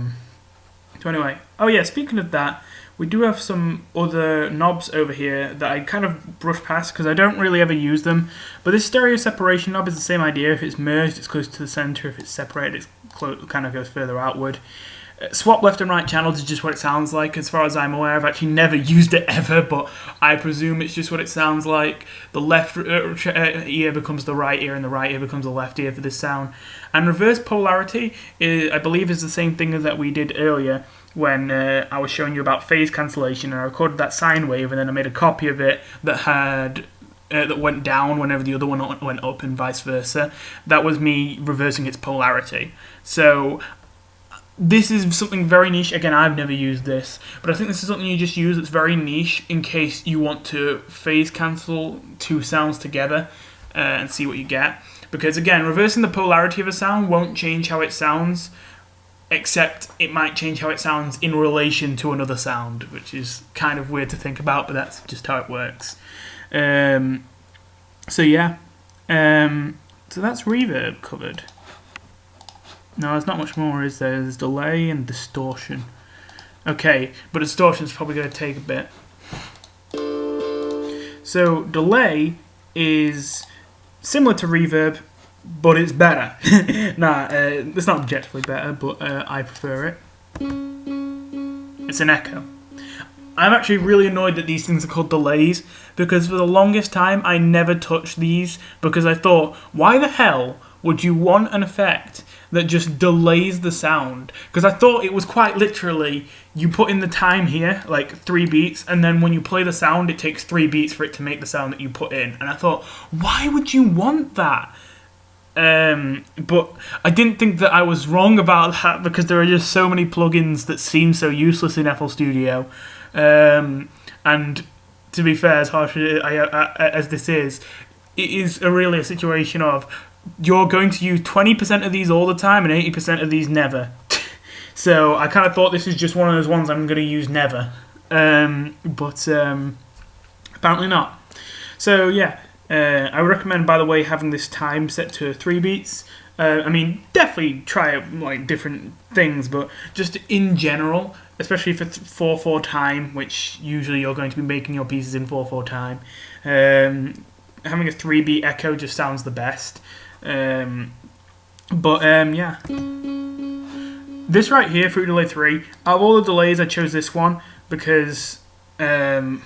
A: anyway, oh yeah, speaking of that, we do have some other knobs over here that I kind of brush past because I don't really ever use them. But this stereo separation knob is the same idea. If it's merged, it's close to the center. If it's separated, it kind of goes further outward. Swap left and right channels is just what it sounds like. As far as I'm aware, I've actually never used it ever, but I presume it's just what it sounds like. The left ear becomes the right ear, and the right ear becomes the left ear for this sound. And reverse polarity, I believe, is the same thing that we did earlier when I was showing you about phase cancellation, and I recorded that sine wave, and then I made a copy of it that had that went down whenever the other one went up, and vice versa. That was me reversing its polarity. So this is something very niche. Again, I've never used this, but I think this is something you just use that's very niche in case you want to phase cancel two sounds together and see what you get. Because again, reversing the polarity of a sound won't change how it sounds except it might change how it sounds in relation to another sound, which is kind of weird to think about, but that's just how it works. So yeah, so that's reverb covered. No, there's not much more, is there? There's delay and distortion. Okay, but distortion's probably going to take a bit. So delay is similar to reverb, but it's better. It's not objectively better, but I prefer it. It's an echo. I'm actually really annoyed that these things are called delays, because for the longest time I never touched these, because I thought, why the hell would you want an effect that just delays the sound? Because I thought it was quite literally, you put in the time here, like 3 beats, and then when you play the sound, it takes 3 beats for it to make the sound that you put in. And I thought, why would you want that? But I didn't think that I was wrong about that, because there are just so many plugins that seem so useless in FL Studio. And to be fair, as harsh as this is, it is really a situation of, you're going to use 20% of these all the time and 80% of these never. So I kind of thought this is just one of those ones I'm going to use never. But apparently not. So yeah, I would recommend, by the way, having this time set to 3 beats. I mean, definitely try out like different things, but just in general, especially for 4/4 time, which usually you're going to be making your pieces in 4/4 time, having a 3-beat echo just sounds the best. Yeah. This right here, Fruity Delay 3, out of all the delays, I chose this one because Fruity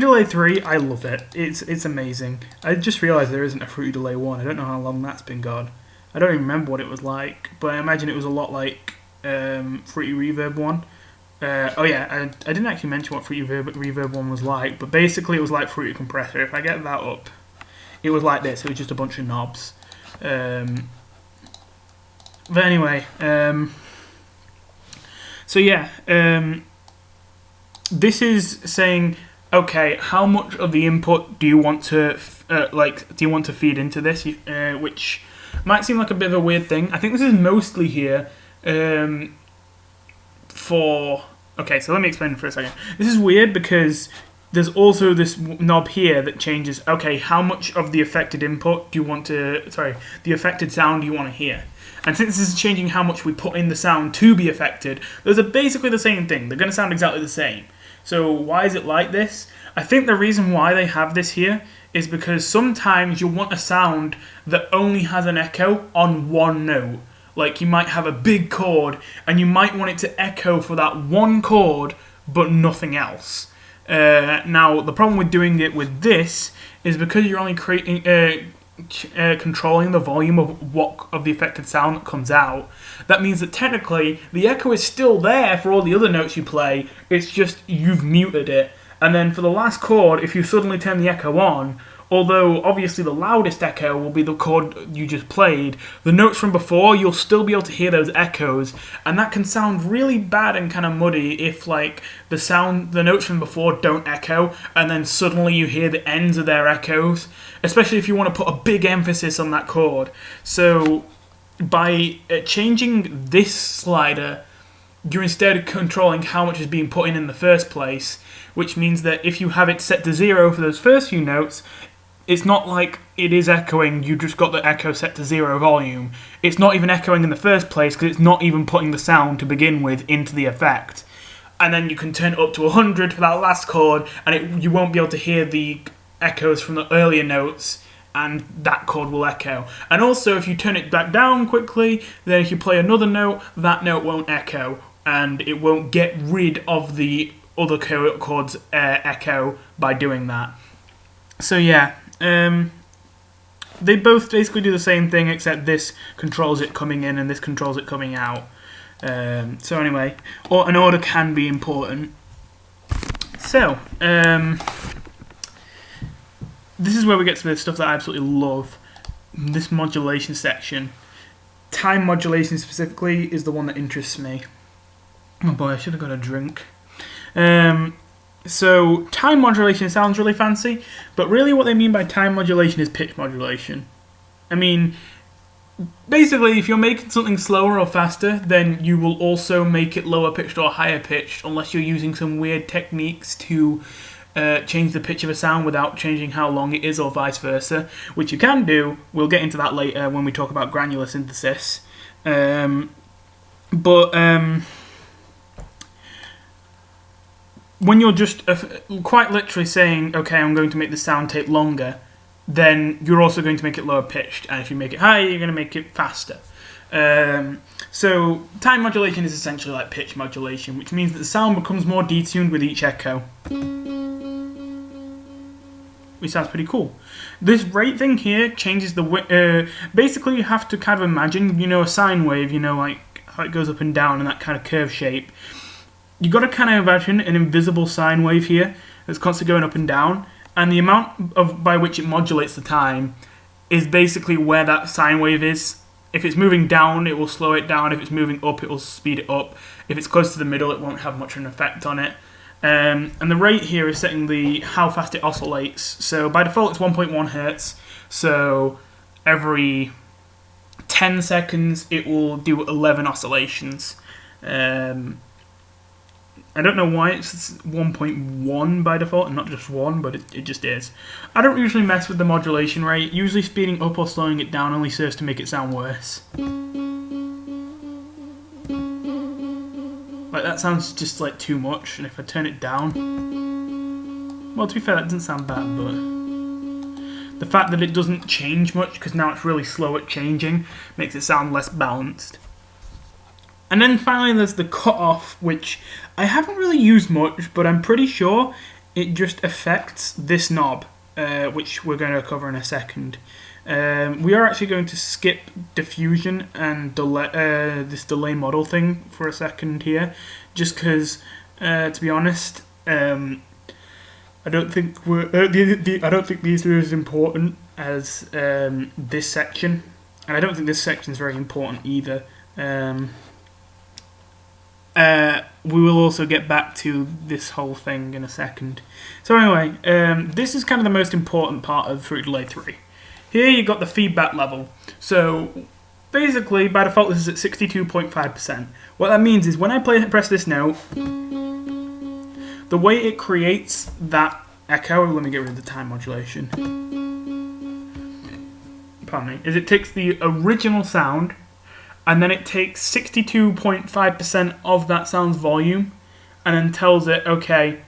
A: Delay 3, I love it. It's amazing. I just realised there isn't a Fruity Delay 1. I don't know how long that's been gone. I don't even remember what it was like, but I imagine it was a lot like Fruity Reverb 1. Oh yeah, I didn't actually mention what Fruity Reverb 1 was like, but basically it was like Fruity Compressor. If I get that up, it was like this. It was just a bunch of knobs. But anyway, so yeah, this is saying, okay, how much of the input do you want to feed into this? Which might seem like a bit of a weird thing. I think this is mostly here for. Okay, so let me explain for a second. This is weird because there's also this knob here that changes, okay, how much of the affected input do you want to, the affected sound do you want to hear? And since this is changing how much we put in the sound to be affected, those are basically the same thing. They're going to sound exactly the same. So why is it like this? I think the reason why they have this here is because sometimes you want a sound that only has an echo on one note. Like you might have a big chord and you might want it to echo for that one chord but nothing else. Now, the problem with doing it with this is because you're only controlling the volume of the affected sound that comes out. That means that technically the echo is still there for all the other notes you play. It's just you've muted it. And then for the last chord, if you suddenly turn the echo on, although obviously the loudest echo will be the chord you just played, the notes from before, you'll still be able to hear those echoes, and that can sound really bad and kind of muddy if like the notes from before don't echo, and then suddenly you hear the ends of their echoes, especially if you want to put a big emphasis on that chord. So by changing this slider, you're instead controlling how much is being put in the first place, which means that if you have it set to 0 for those first few notes, it's not like it is echoing, you just got the echo set to 0 volume. It's not even echoing in the first place because it's not even putting the sound to begin with into the effect. And then you can turn it up to 100 for that last chord, and you won't be able to hear the echoes from the earlier notes, and that chord will echo. And also, if you turn it back down quickly, then if you play another note, that note won't echo, and it won't get rid of the other chord's echo by doing that. So yeah, they both basically do the same thing, except this controls it coming in and this controls it coming out. So anyway, an order can be important. So, this is where we get to the stuff that I absolutely love. This modulation section. Time modulation specifically is the one that interests me. Oh boy, I should have got a drink. So, time modulation sounds really fancy, but really what they mean by time modulation is pitch modulation. I mean, basically, if you're making something slower or faster, then you will also make it lower pitched or higher pitched, unless you're using some weird techniques to change the pitch of a sound without changing how long it is, or vice versa, which you can do. We'll get into that later when we talk about granular synthesis. When you're just quite literally saying, okay, I'm going to make the sound tape longer, then you're also going to make it lower pitched, and if you make it higher, you're going to make it faster. So time modulation is essentially like pitch modulation, which means that the sound becomes more detuned with each echo, which sounds pretty cool. This rate thing here changes the basically you have to kind of imagine, a sine wave, like how it goes up and down in that kind of curve shape. You got to kind of imagine an invisible sine wave here that's constantly going up and down, and the amount by which it modulates the time is basically where that sine wave is. If it's moving down, it will slow it down. If it's moving up, it will speed it up. If it's close to the middle, it won't have much of an effect on it. And the rate here is setting how fast it oscillates. So by default, it's 1.1 hertz. So every 10 seconds, it will do 11 oscillations. I don't know why it's 1.1 by default and not just 1, but it just is. I don't usually mess with the modulation rate. Usually speeding up or slowing it down only serves to make it sound worse. Like, that sounds just like too much, and if I turn it down... Well, to be fair, that doesn't sound bad, but... The fact that it doesn't change much, because now it's really slow at changing, makes it sound less balanced. And then finally there's the cutoff, which I haven't really used much, but I'm pretty sure it just affects this knob, which we're going to cover in a second. We are actually going to skip diffusion and this delay model thing for a second here, just because, to be honest, I don't think I don't think these are as important as this section, and I don't think this section is very important either. We will also get back to this whole thing in a second. So anyway, this is kind of the most important part of Fruit Delay 3. Here you got the feedback level. So basically, by default, this is at 62.5%. What that means is when I press this note, the way it creates that echo, let me get rid of the time modulation. Pardon me, is it takes the original sound, and then it takes 62.5% of that sound's volume, and then tells it, okay,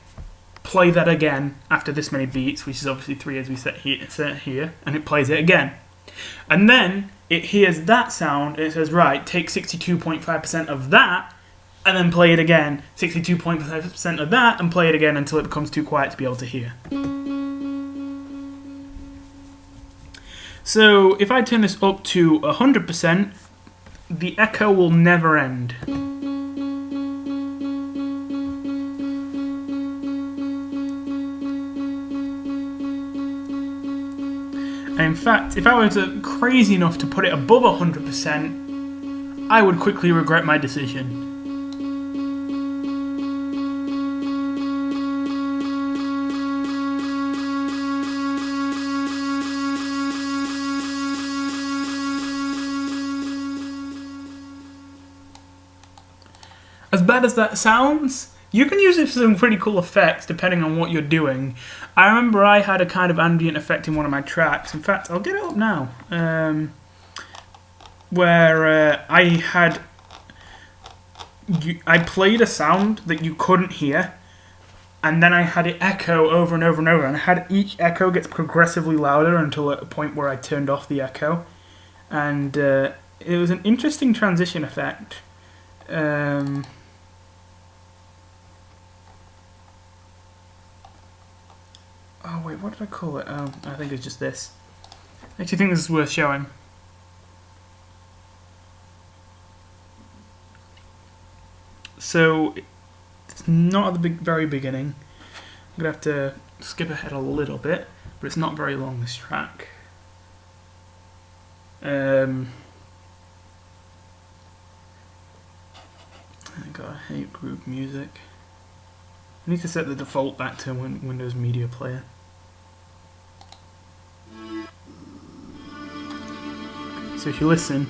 A: play that again after this many beats, which is obviously 3 as we set here, and it plays it again. And then it hears that sound, and it says, right, take 62.5% of that, and then play it again. 62.5% of that, and play it again until it becomes too quiet to be able to hear. So if I turn this up to 100%, the echo will never end. And in fact, if I were crazy enough to put it above 100%, I would quickly regret my decision. As bad as that sounds, you can use it for some pretty cool effects depending on what you're doing. I remember I had a kind of ambient effect in one of my tracks. In fact, I'll get it up now. Where I played a sound that you couldn't hear, and then I had it echo over and over and over, and I had each echo gets progressively louder until at a point where I turned off the echo. And it was an interesting transition effect. Oh wait, what did I call it? Oh, I think it's just this. I actually think this is worth showing. So, it's not at the very beginning. I'm going to have to skip ahead a little bit, but it's not very long, this track. I hate group music. I need to set the default back to Windows Media Player. So if you listen,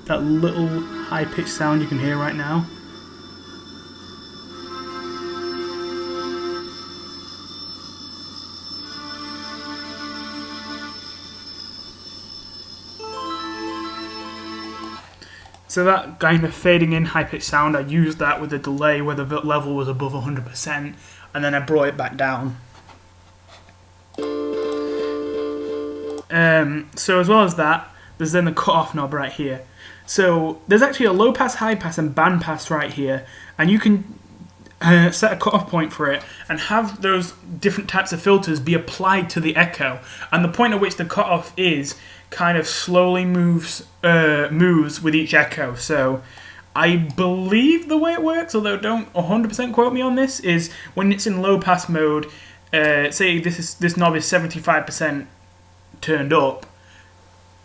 A: that little high-pitched sound you can hear right now. So that kind of fading in high-pitched sound, I used that with a delay where the level was above 100%, and then I brought it back down. So as well as that, there's then the cut-off knob right here. So there's actually a low-pass, high-pass, and band-pass right here, and you can set a cut-off point for it and have those different types of filters be applied to the echo. And the point at which the cut-off is kind of slowly moves with each echo. So I believe the way it works, although don't 100% quote me on this, is when it's in low-pass mode, say this knob is 75% turned up,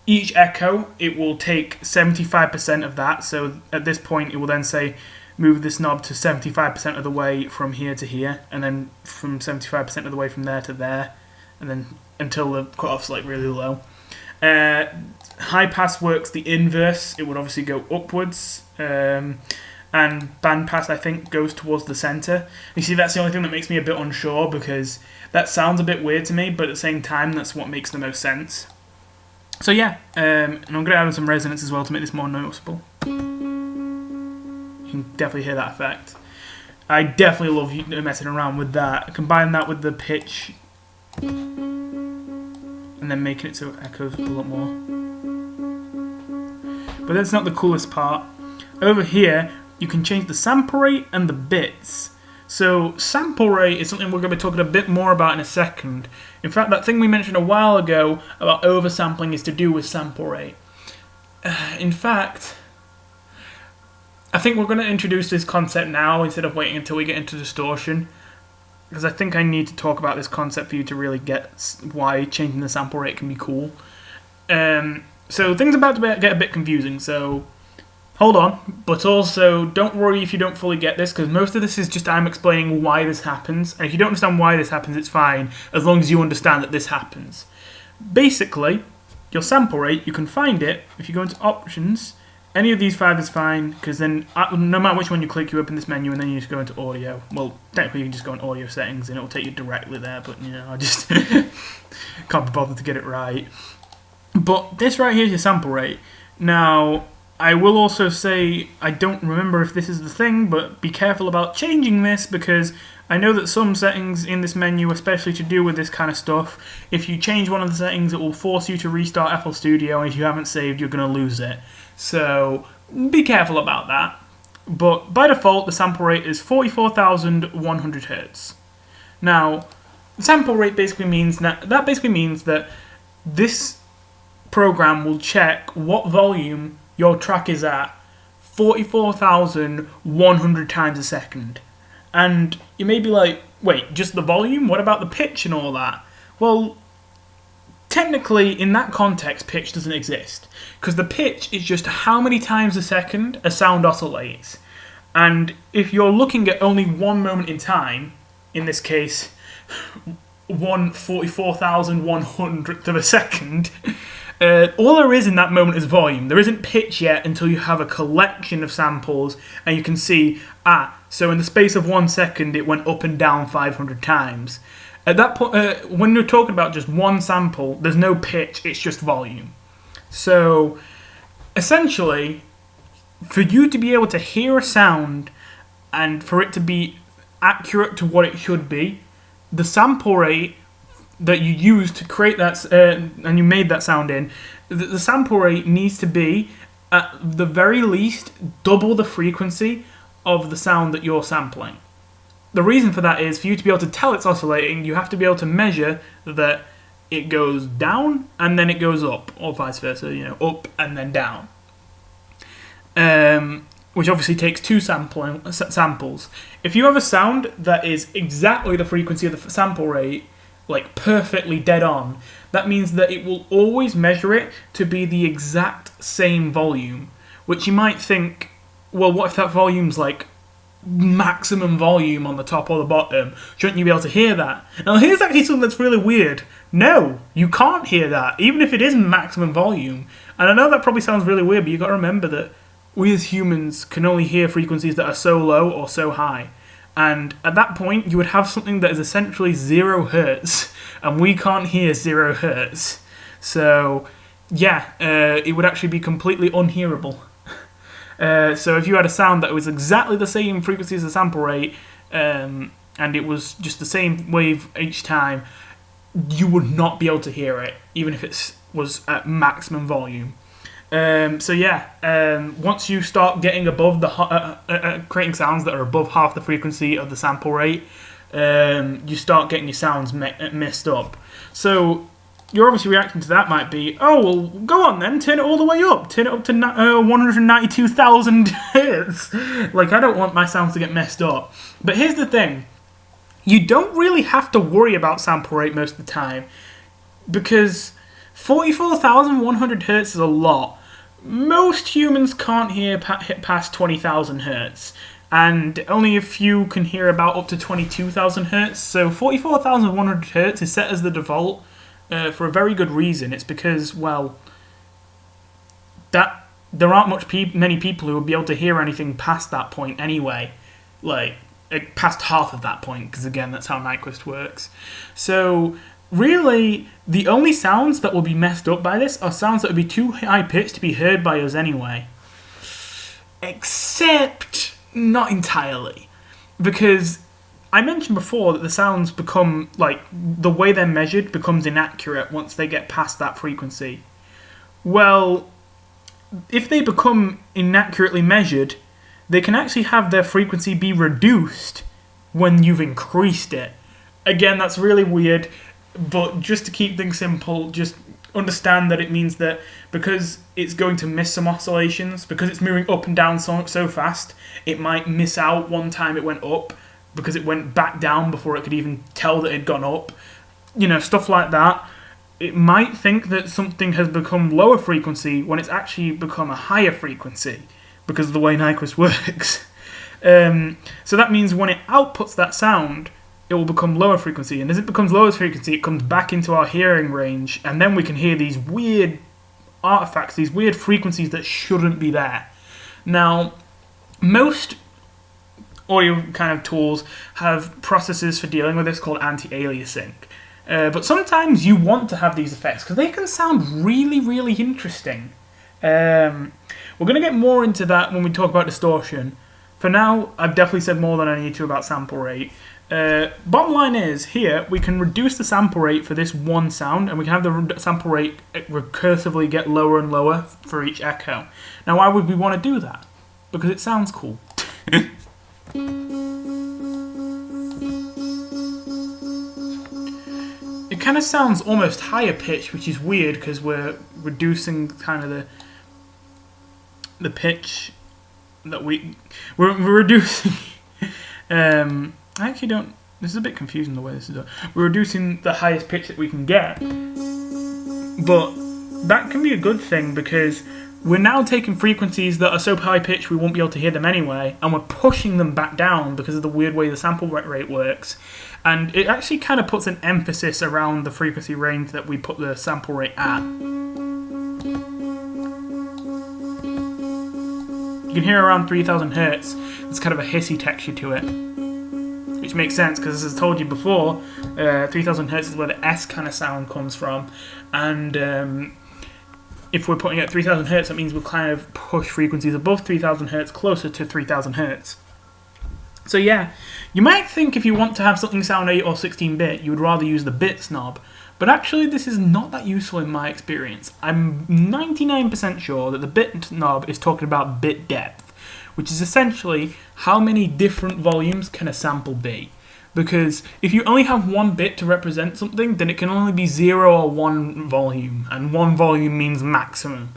A: each echo, it will take 75% of that. So at this point, it will then say, move this knob to 75% of the way from here to here, and then from 75% of the way from there to there, and then until the cut-off's like really low. High pass works the inverse. It would obviously go upwards, and band pass, I think, goes towards the center. You see, that's the only thing that makes me a bit unsure, because that sounds a bit weird to me, but at the same time, that's what makes the most sense. So yeah, and I'm going to add some resonance as well to make this more noticeable. You can definitely hear that effect. I definitely love messing around with that. Combine that with the pitch, and then making it so it echoes a lot more. But that's not the coolest part. Over here, you can change the sample rate and the bits. So sample rate is something we're going to be talking a bit more about in a second. In fact, that thing we mentioned a while ago about oversampling is to do with sample rate. In fact, I think we're going to introduce this concept now instead of waiting until we get into distortion, because I think I need to talk about this concept for you to really get why changing the sample rate can be cool. So things are about to get a bit confusing, so hold on, but also don't worry if you don't fully get this, because most of this is just I'm explaining why this happens, and if you don't understand why this happens, it's fine, as long as you understand that this happens. Basically, your sample rate, you can find it if you go into options. Any of these 5 is fine, because then no matter which one you click, you open this menu and then you just go into audio. Well, technically you can just go in audio settings and it will take you directly there, but you know, I just can't be bothered to get it right. But this right here is your sample rate. Now, I will also say, I don't remember if this is the thing, but be careful about changing this, because I know that some settings in this menu, especially to do with this kind of stuff, if you change one of the settings, it will force you to restart FL Studio, and if you haven't saved, you're going to lose it. So be careful about that. But by default, the sample rate is 44,100 Hz. Now, the sample rate basically means that this program will check what volume your track is at 44,100 times a second. And you may be like, wait, just the volume? What about the pitch and all that? Well, technically, in that context, pitch doesn't exist, because the pitch is just how many times a second a sound oscillates. And if you're looking at only one moment in time, in this case, 1/44,100th of a second, all there is in that moment is volume. There isn't pitch yet until you have a collection of samples, and you can see, so in the space of 1 second, it went up and down 500 times. At that point, when you're talking about just one sample, there's no pitch, it's just volume. So, essentially, for you to be able to hear a sound and for it to be accurate to what it should be, the sample rate that you use to create that, and you made that sound in, the sample rate needs to be, at the very least, double the frequency of the sound that you're sampling. The reason for that is, for you to be able to tell it's oscillating, you have to be able to measure that it goes down and then it goes up, or vice versa, up and then down. Which obviously takes 2 samples. If you have a sound that is exactly the frequency of the sample rate, like perfectly dead on, that means that it will always measure it to be the exact same volume, which you might think, well, what if that volume's like maximum volume on the top or the bottom, shouldn't you be able to hear that? Now here's actually something that's really weird. No, you can't hear that, even if it is maximum volume. And I know that probably sounds really weird, but you've got to remember that we as humans can only hear frequencies that are so low or so high. And at that point, you would have something that is essentially 0 hertz, and we can't hear 0 hertz. So, yeah, it would actually be completely unhearable. So if you had a sound that was exactly the same frequency as the sample rate, and it was just the same wave each time, you would not be able to hear it, even if it was at maximum volume. So yeah, once you start getting above the creating sounds that are above half the frequency of the sample rate, you start getting your sounds messed up. So your obvious reaction to that might be, oh well, go on then, turn it all the way up, turn it up to 192,000 hertz. Like, I don't want my sounds to get messed up. But here's the thing: you don't really have to worry about sample rate most of the time, because 44,100 hertz is a lot. Most humans can't hear hit past 20,000 hertz, and only a few can hear about up to 22,000 hertz. So 44,100 hertz is set as the default for a very good reason. It's because, well, that there aren't many people who will be able to hear anything past that point anyway, like past half of that point, because again, that's how Nyquist works. So really, the only sounds that will be messed up by this are sounds that would be too high-pitched to be heard by us anyway. Except, not entirely. Because I mentioned before that the sounds become, like, the way they're measured becomes inaccurate once they get past that frequency. Well, if they become inaccurately measured, they can actually have their frequency be reduced when you've increased it. Again, that's really weird. But just to keep things simple, just understand that it means that because it's going to miss some oscillations, because it's moving up and down so fast, it might miss out one time it went up because it went back down before it could even tell that it had gone up. You know, stuff like that. It might think that something has become lower frequency when it's actually become a higher frequency because of the way Nyquist works. So that means when it outputs that sound, it will become lower frequency, and as it becomes lower frequency, it comes back into our hearing range, and then we can hear these weird artifacts, these weird frequencies that shouldn't be there. Now, most audio kind of tools have processes for dealing with this called anti-aliasing, but sometimes you want to have these effects because they can sound really, really interesting. We're going to get more into that when we talk about distortion. For now, I've definitely said more than I need to about sample rate. Bottom line is, here, we can reduce the sample rate for this one sound, and we can have the sample rate recursively get lower and lower for each echo. Now, why would we want to do that? Because it sounds cool. It kind of sounds almost higher pitch, which is weird, because we're reducing kind of the pitch that we're reducing... I actually don't... This is a bit confusing the way this is done. We're reducing the highest pitch that we can get. But that can be a good thing because we're now taking frequencies that are so high pitched we won't be able to hear them anyway, and we're pushing them back down because of the weird way the sample rate works. And it actually kind of puts an emphasis around the frequency range that we put the sample rate at. You can hear around 3,000 hertz. There's kind of a hissy texture to it, which makes sense because, as I told you before, 3,000 hertz is where the S kind of sound comes from, and if we're putting it at 3,000 hertz, that means we'll kind of push frequencies above 3,000 hertz closer to 3,000 hertz. So yeah, you might think if you want to have something sound 8 or 16-bit, you would rather use the bits knob, but actually this is not that useful in my experience. I'm 99% sure that the bit knob is talking about bit depth, which is essentially how many different volumes can a sample be. Because if you only have one bit to represent something, then it can only be 0 or 1 volume, and 1 volume means maximum.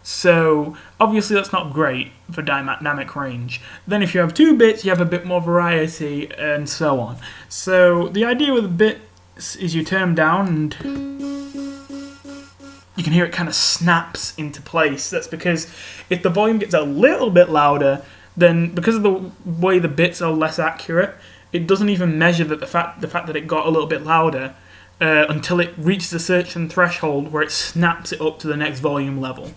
A: So obviously that's not great for dynamic range. Then if you have 2 bits, you have a bit more variety, and so on. So the idea with the bits is you turn them down and you can hear it kind of snaps into place. That's because if the volume gets a little bit louder, then because of the way the bits are less accurate, it doesn't even measure that the fact that it got a little bit louder until it reaches a certain threshold where it snaps it up to the next volume level.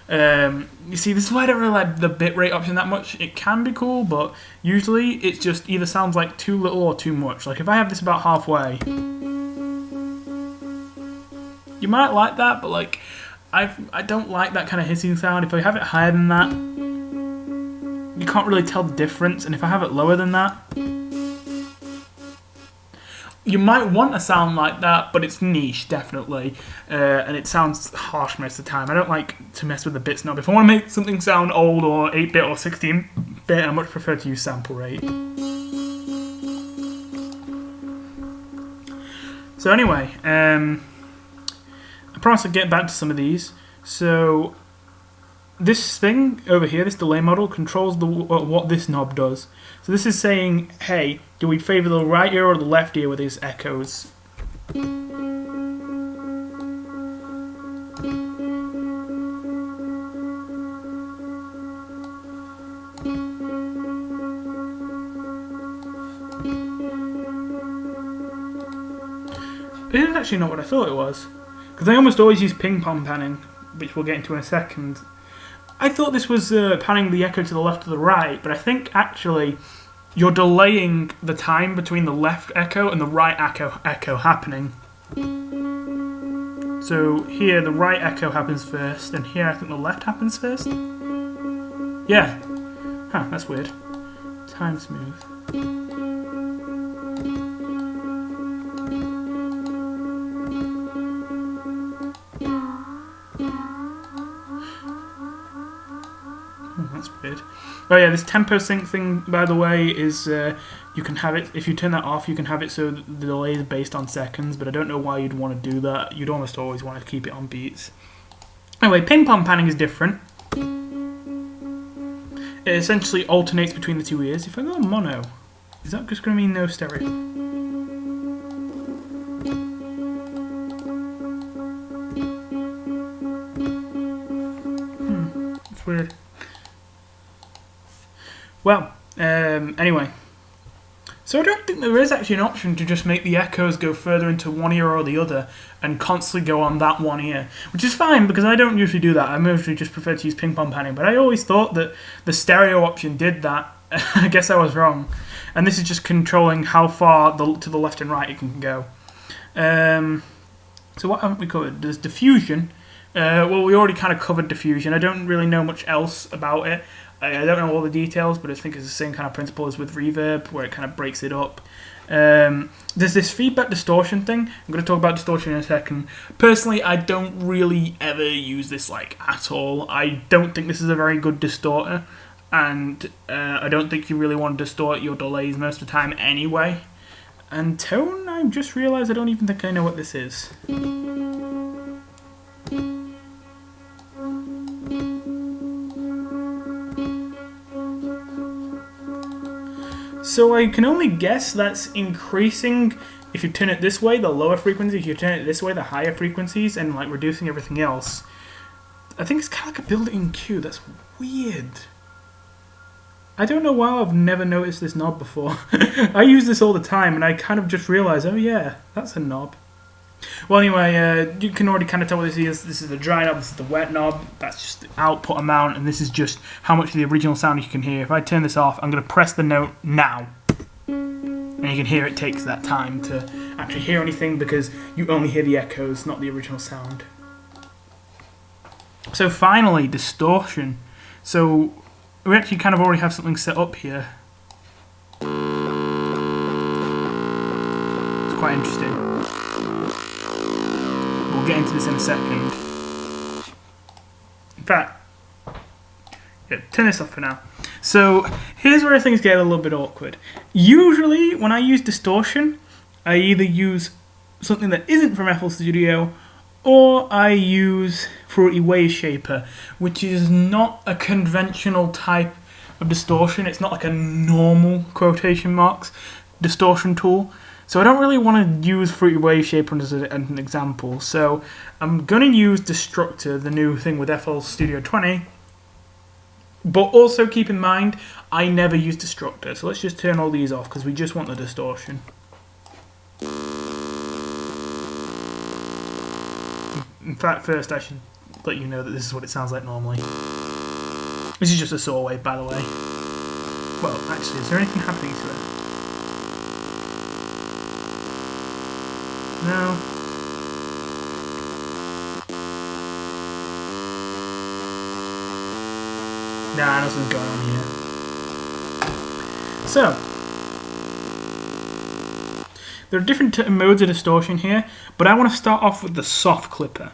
A: You see, this is why I don't really like the bitrate option that much. It can be cool, but usually it just either sounds like too little or too much. Like if I have this about halfway, you might like that, but like I don't like that kind of hissing sound. If I have it higher than that, you can't really tell the difference, and if I have it lower than that, you might want a sound like that, but it's niche, definitely, and it sounds harsh most of the time. I don't like to mess with the bits knob. If I want to make something sound old or 8-bit or 16-bit, I much prefer to use sample rate. So anyway, I promise I'll get back to some of these. So this thing over here, this delay model, controls what this knob does. So this is saying, hey, do we favour the right ear or the left ear with these echoes? It is actually not what I thought it was, because I almost always use ping-pong panning, which we'll get into in a second. I thought this was panning the echo to the left or the right, but I think actually you're delaying the time between the left echo and the right echo happening. So here the right echo happens first, and here I think the left happens first? Yeah. Huh, that's weird. Time smooth. That's weird. Oh yeah, this tempo sync thing, by the way, is you can have it, if you turn that off, you can have it so the delay is based on seconds, but I don't know why you'd want to do that. You'd almost always want to keep it on beats. Anyway, ping-pong panning is different. It essentially alternates between the two ears. If I go on mono, is that just going to mean no stereo? That's weird. Well, anyway. So I don't think there is actually an option to just make the echoes go further into one ear or the other and constantly go on that one ear. Which is fine, because I don't usually do that. I usually just prefer to use ping-pong panning. But I always thought that the stereo option did that. I guess I was wrong. And this is just controlling how far to the left and right it can go. So what haven't we covered? There's diffusion. Well, we already kind of covered diffusion. I don't really know much else about it. I don't know all the details, but I think it's the same kind of principle as with reverb, where it kind of breaks it up. There's this feedback distortion thing. I'm going to talk about distortion in a second. Personally, I don't really ever use this at all. I don't think this is a very good distorter, and I don't think you really want to distort your delays most of the time anyway. And tone, I just realised I don't even think I know what this is. So I can only guess that's increasing, if you turn it this way, the lower frequencies, if you turn it this way, the higher frequencies, and reducing everything else. I think it's kind of like a built-in cue. That's weird. I don't know why I've never noticed this knob before. I use this all the time, and I kind of just realised, oh yeah, that's a knob. Well, anyway, you can already kind of tell what this is. This is the dry knob, this is the wet knob. That's just the output amount, and this is just how much of the original sound you can hear. If I turn this off, I'm going to press the note now. And you can hear it takes that time to actually hear anything, because you only hear the echoes, not the original sound. So finally, distortion. So we actually kind of already have something set up here. It's quite interesting. We'll get into this in a second. In fact, yeah, turn this off for now. So here's where things get a little bit awkward. Usually when I use distortion, I either use something that isn't from FL Studio, or I use Fruity Wave Shaper, which is not a conventional type of distortion. It's not like a normal, quotation marks, distortion tool. So I don't really want to use Fruity Wave Shaper as an example. So I'm going to use Destructor, the new thing with FL Studio 20. But also keep in mind, I never use Destructor, so let's just turn all these off because we just want the distortion. In fact, first I should let you know that this is what it sounds like normally. This is just a saw wave, by the way. Well, actually, is there anything happening to it? No. Nah, nothing's going on here. So, there are different modes of distortion here, but I want to start off with the soft clipper.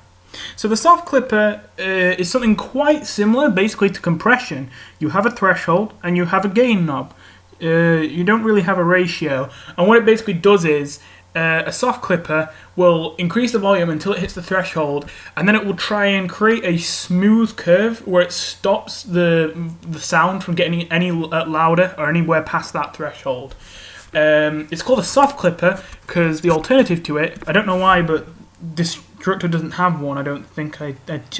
A: So the soft clipper is something quite similar, basically, to compression. You have a threshold and you have a gain knob. You don't really have a ratio, and what it basically does is a soft clipper will increase the volume until it hits the threshold, and then it will try and create a smooth curve where it stops the sound from getting any louder or anywhere past that threshold. It's called a soft clipper because the alternative to it, I don't know why, but Destructor doesn't have one. I don't think I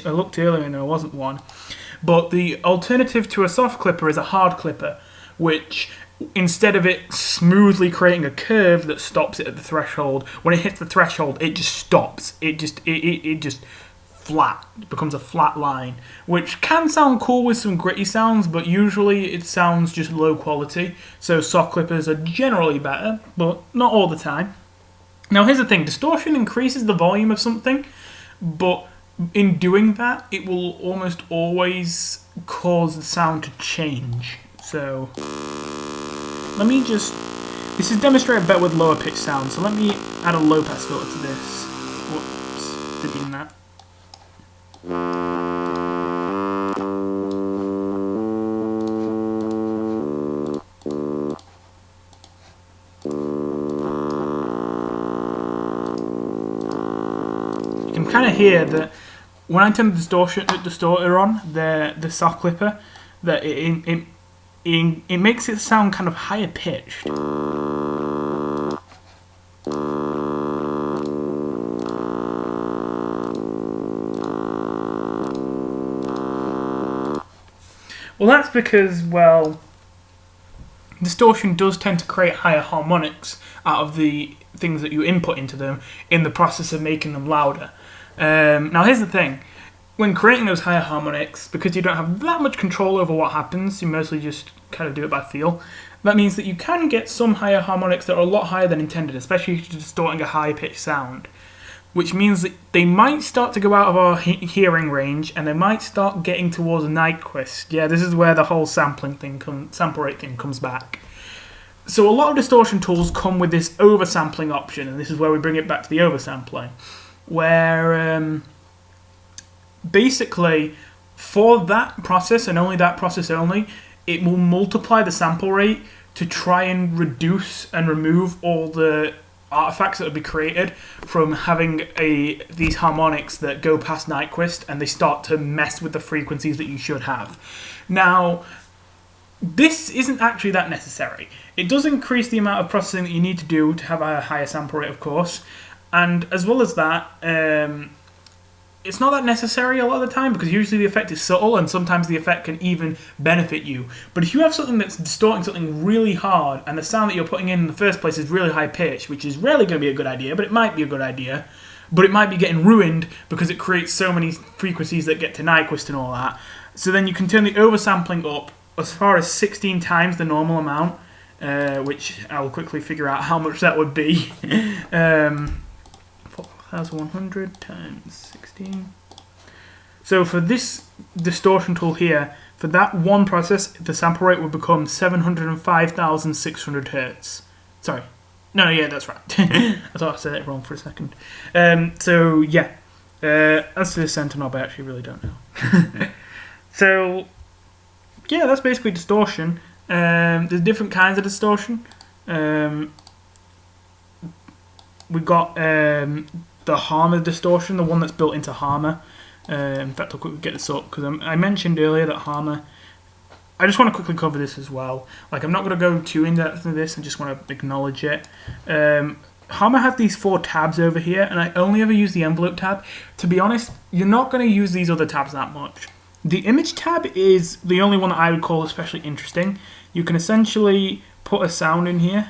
A: looked earlier and there wasn't one. But the alternative to a soft clipper is a hard clipper, which instead of it smoothly creating a curve that stops it at the threshold, when it hits the threshold, it just stops. It just flat. It becomes a flat line, which can sound cool with some gritty sounds, but usually it sounds just low quality. So soft clippers are generally better, but not all the time. Now here's the thing, distortion increases the volume of something, but in doing that, it will almost always cause the sound to change. So let me this is demonstrated better with lower pitch sound, so let me add a low pass filter to this. Whoops, didn't mean that. You can kind of hear that when I turn the distorter on, the soft clipper, that it makes it sound kind of higher pitched. Well, that's because, well, distortion does tend to create higher harmonics out of the things that you input into them in the process of making them louder. Now, here's the thing. When creating those higher harmonics, because you don't have that much control over what happens, you mostly just kind of do it by feel, that means that you can get some higher harmonics that are a lot higher than intended, especially if you're distorting a high-pitched sound. Which means that they might start to go out of our hearing range, and they might start getting towards Nyquist. Yeah, this is where the whole sample rate thing comes back. So a lot of distortion tools come with this oversampling option, and this is where we bring it back to the oversampling, where basically for that process and only that process only, it will multiply the sample rate to try and reduce and remove all the artifacts that would be created from having these harmonics that go past Nyquist and they start to mess with the frequencies that you should have. Now, this isn't actually that necessary. It does increase the amount of processing that you need to do to have a higher sample rate, of course, and as well as that, it's not that necessary a lot of the time because usually the effect is subtle and sometimes the effect can even benefit you. But if you have something that's distorting something really hard and the sound that you're putting in the first place is really high pitched, which is rarely going to be a good idea, but it might be a good idea, but it might be getting ruined because it creates so many frequencies that get to Nyquist and all that. So then you can turn the oversampling up as far as 16 times the normal amount, which I will quickly figure out how much that would be. 4,100 times 16. So for this distortion tool here, for that one process, the sample rate would become 705,600 hertz. Sorry. No, yeah, that's right. I thought I said it wrong for a second. So, yeah. As to the center knob, I actually really don't know. So, yeah, that's basically distortion. There's different kinds of distortion. We've got the Harmer distortion, the one that's built into Harmer. In fact, I'll quickly get this up because I mentioned earlier that Harmer. I just want to quickly cover this as well. Like, I'm not going to go too in depth into this. I just want to acknowledge it. Harmer has these 4 tabs over here, and I only ever use the envelope tab. To be honest, you're not going to use these other tabs that much.
B: The image tab is the only one that I would call especially interesting. You can essentially put a sound in here,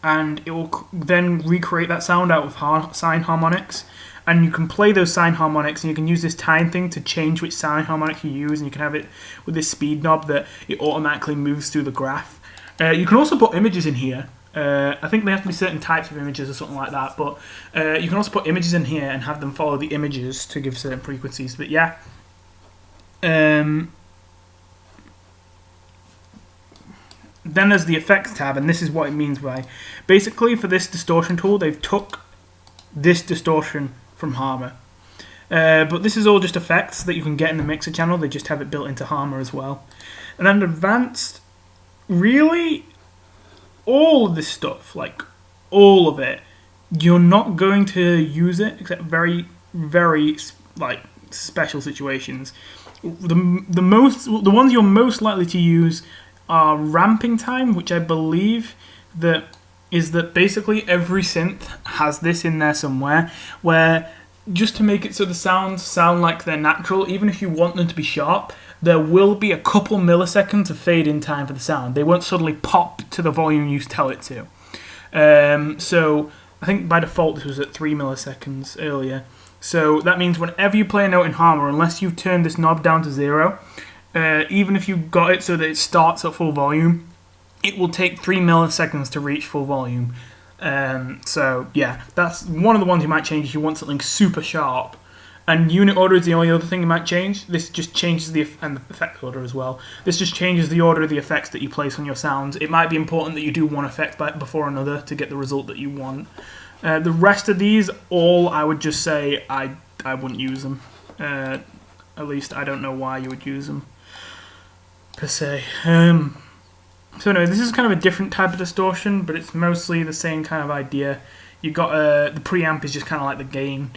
B: and it will then recreate that sound out of sine harmonics. And you can play those sine harmonics, and you can use this time thing to change which sine harmonic you use, and you can have it with this speed knob that it automatically moves through the graph. You can also put images in here. I think they have to be certain types of images or something like that, but you can also put images in here and have them follow the images to give certain frequencies. But yeah, then there's the effects tab, and this is what it means by, basically for this distortion tool, they've took this distortion from Harmor. But this is all just effects that you can get in the mixer channel. They just have it built into Harmor as well. And then advanced, really, all of this stuff, like all of it, you're not going to use it except very, very like special situations. The ones you're most likely to use are ramping time, which I believe that is that basically every synth has this in there somewhere, where just to make it so the sounds sound like they're natural, even if you want them to be sharp, there will be a couple milliseconds of fade-in time for the sound. They won't suddenly pop to the volume you tell it to. So I think by default this was at 3 milliseconds earlier. So that means whenever you play a note in Harmor, unless you turn this knob down to 0, even if you got it so that it starts at full volume, it will take 3 milliseconds to reach full volume. So yeah, that's one of the ones you might change if you want something super sharp. And unit order is the only other thing you might change. This just changes and the effect order as well. This just changes the order of the effects that you place on your sounds. It might be important that you do one effect before another to get the result that you want. The rest of these, all I would just say I wouldn't use them. At least I don't know why you would use them, per se. So no, this is kind of a different type of distortion, but it's mostly the same kind of idea. You got the preamp is just kind of like the gain.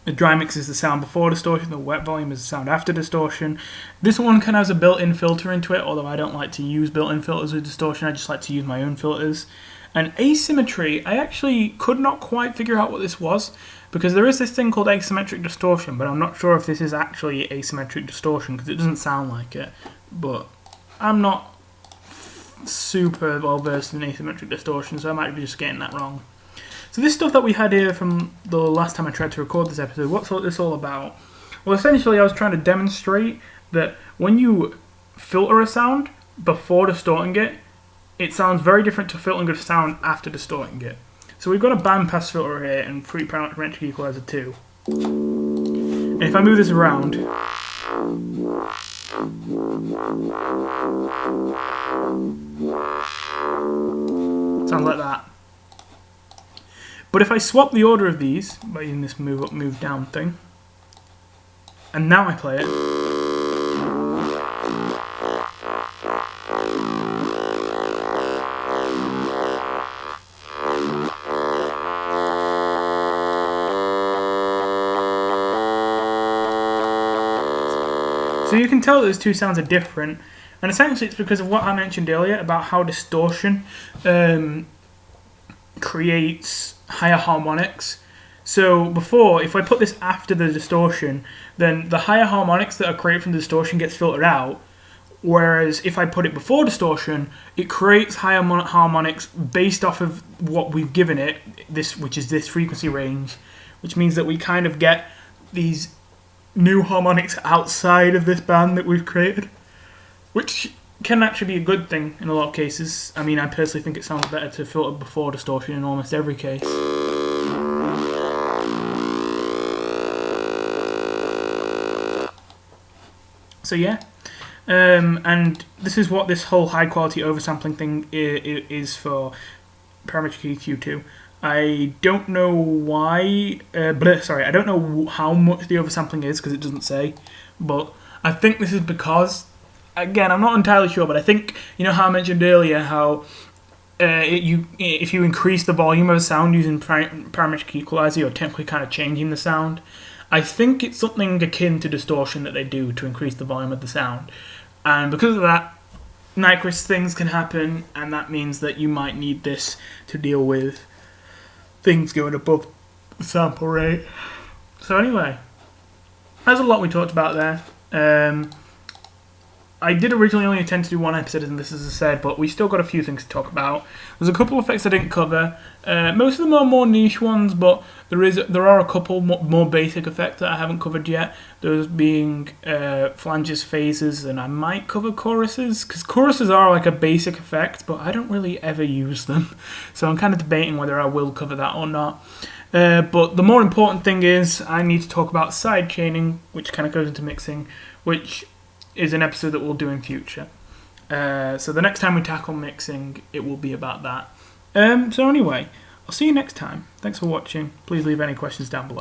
B: The dry mix is the sound before distortion, the wet volume is the sound after distortion. This one kind of has a built-in filter into it, although I don't like to use built-in filters with distortion, I just like to use my own filters. And asymmetry, I actually could not quite figure out what this was, because there is this thing called asymmetric distortion, but I'm not sure if this is actually asymmetric distortion, because it doesn't sound like it. But I'm not super well versed in asymmetric distortion, so I might be just getting that wrong. So this stuff that we had here from the last time I tried to record this episode, what's this all about? Well, essentially I was trying to demonstrate that when you filter a sound before distorting it, it sounds very different to filtering a sound after distorting it. So we've got a bandpass filter here and free parametric equalizer 2. And if I move this around, sounds like that. But if I swap the order of these by using this move up, move down thing, and now I play it, so you can tell that those two sounds are different, and essentially it's because of what I mentioned earlier about how distortion creates higher harmonics. So before, if I put this after the distortion, then the higher harmonics that are created from the distortion gets filtered out, whereas if I put it before distortion, it creates higher harmonics based off of what we've given it, this, which is this frequency range, which means that we kind of get these new harmonics outside of this band that we've created, which can actually be a good thing in a lot of cases. I mean, I personally think it sounds better to filter before distortion in almost every case. So yeah, and this is what this whole high quality oversampling thing is for parametric EQ2. I don't know why, I don't know how much the oversampling is because it doesn't say, but I think this is because, again, I'm not entirely sure, but I think, you know how I mentioned earlier how if you increase the volume of a sound using parametric equalizer, you're technically kind of changing the sound. I think it's something akin to distortion that they do to increase the volume of the sound. And because of that, Nyquist things can happen, and that means that you might need this to deal with things going above the sample rate. So anyway, there's a lot we talked about there. I did originally only intend to do one episode in this, as I said, but we still got a few things to talk about. There's a couple of effects I didn't cover. Most of them are more niche ones, but there are a couple more basic effects that I haven't covered yet. Those being flanges, phases, and I might cover choruses, because choruses are like a basic effect, but I don't really ever use them. So I'm kind of debating whether I will cover that or not. But the more important thing is I need to talk about side chaining, which kind of goes into mixing, which is an episode that we'll do in future. So the next time we tackle mixing, it will be about that. So anyway, I'll see you next time. Thanks for watching. Please leave any questions down below.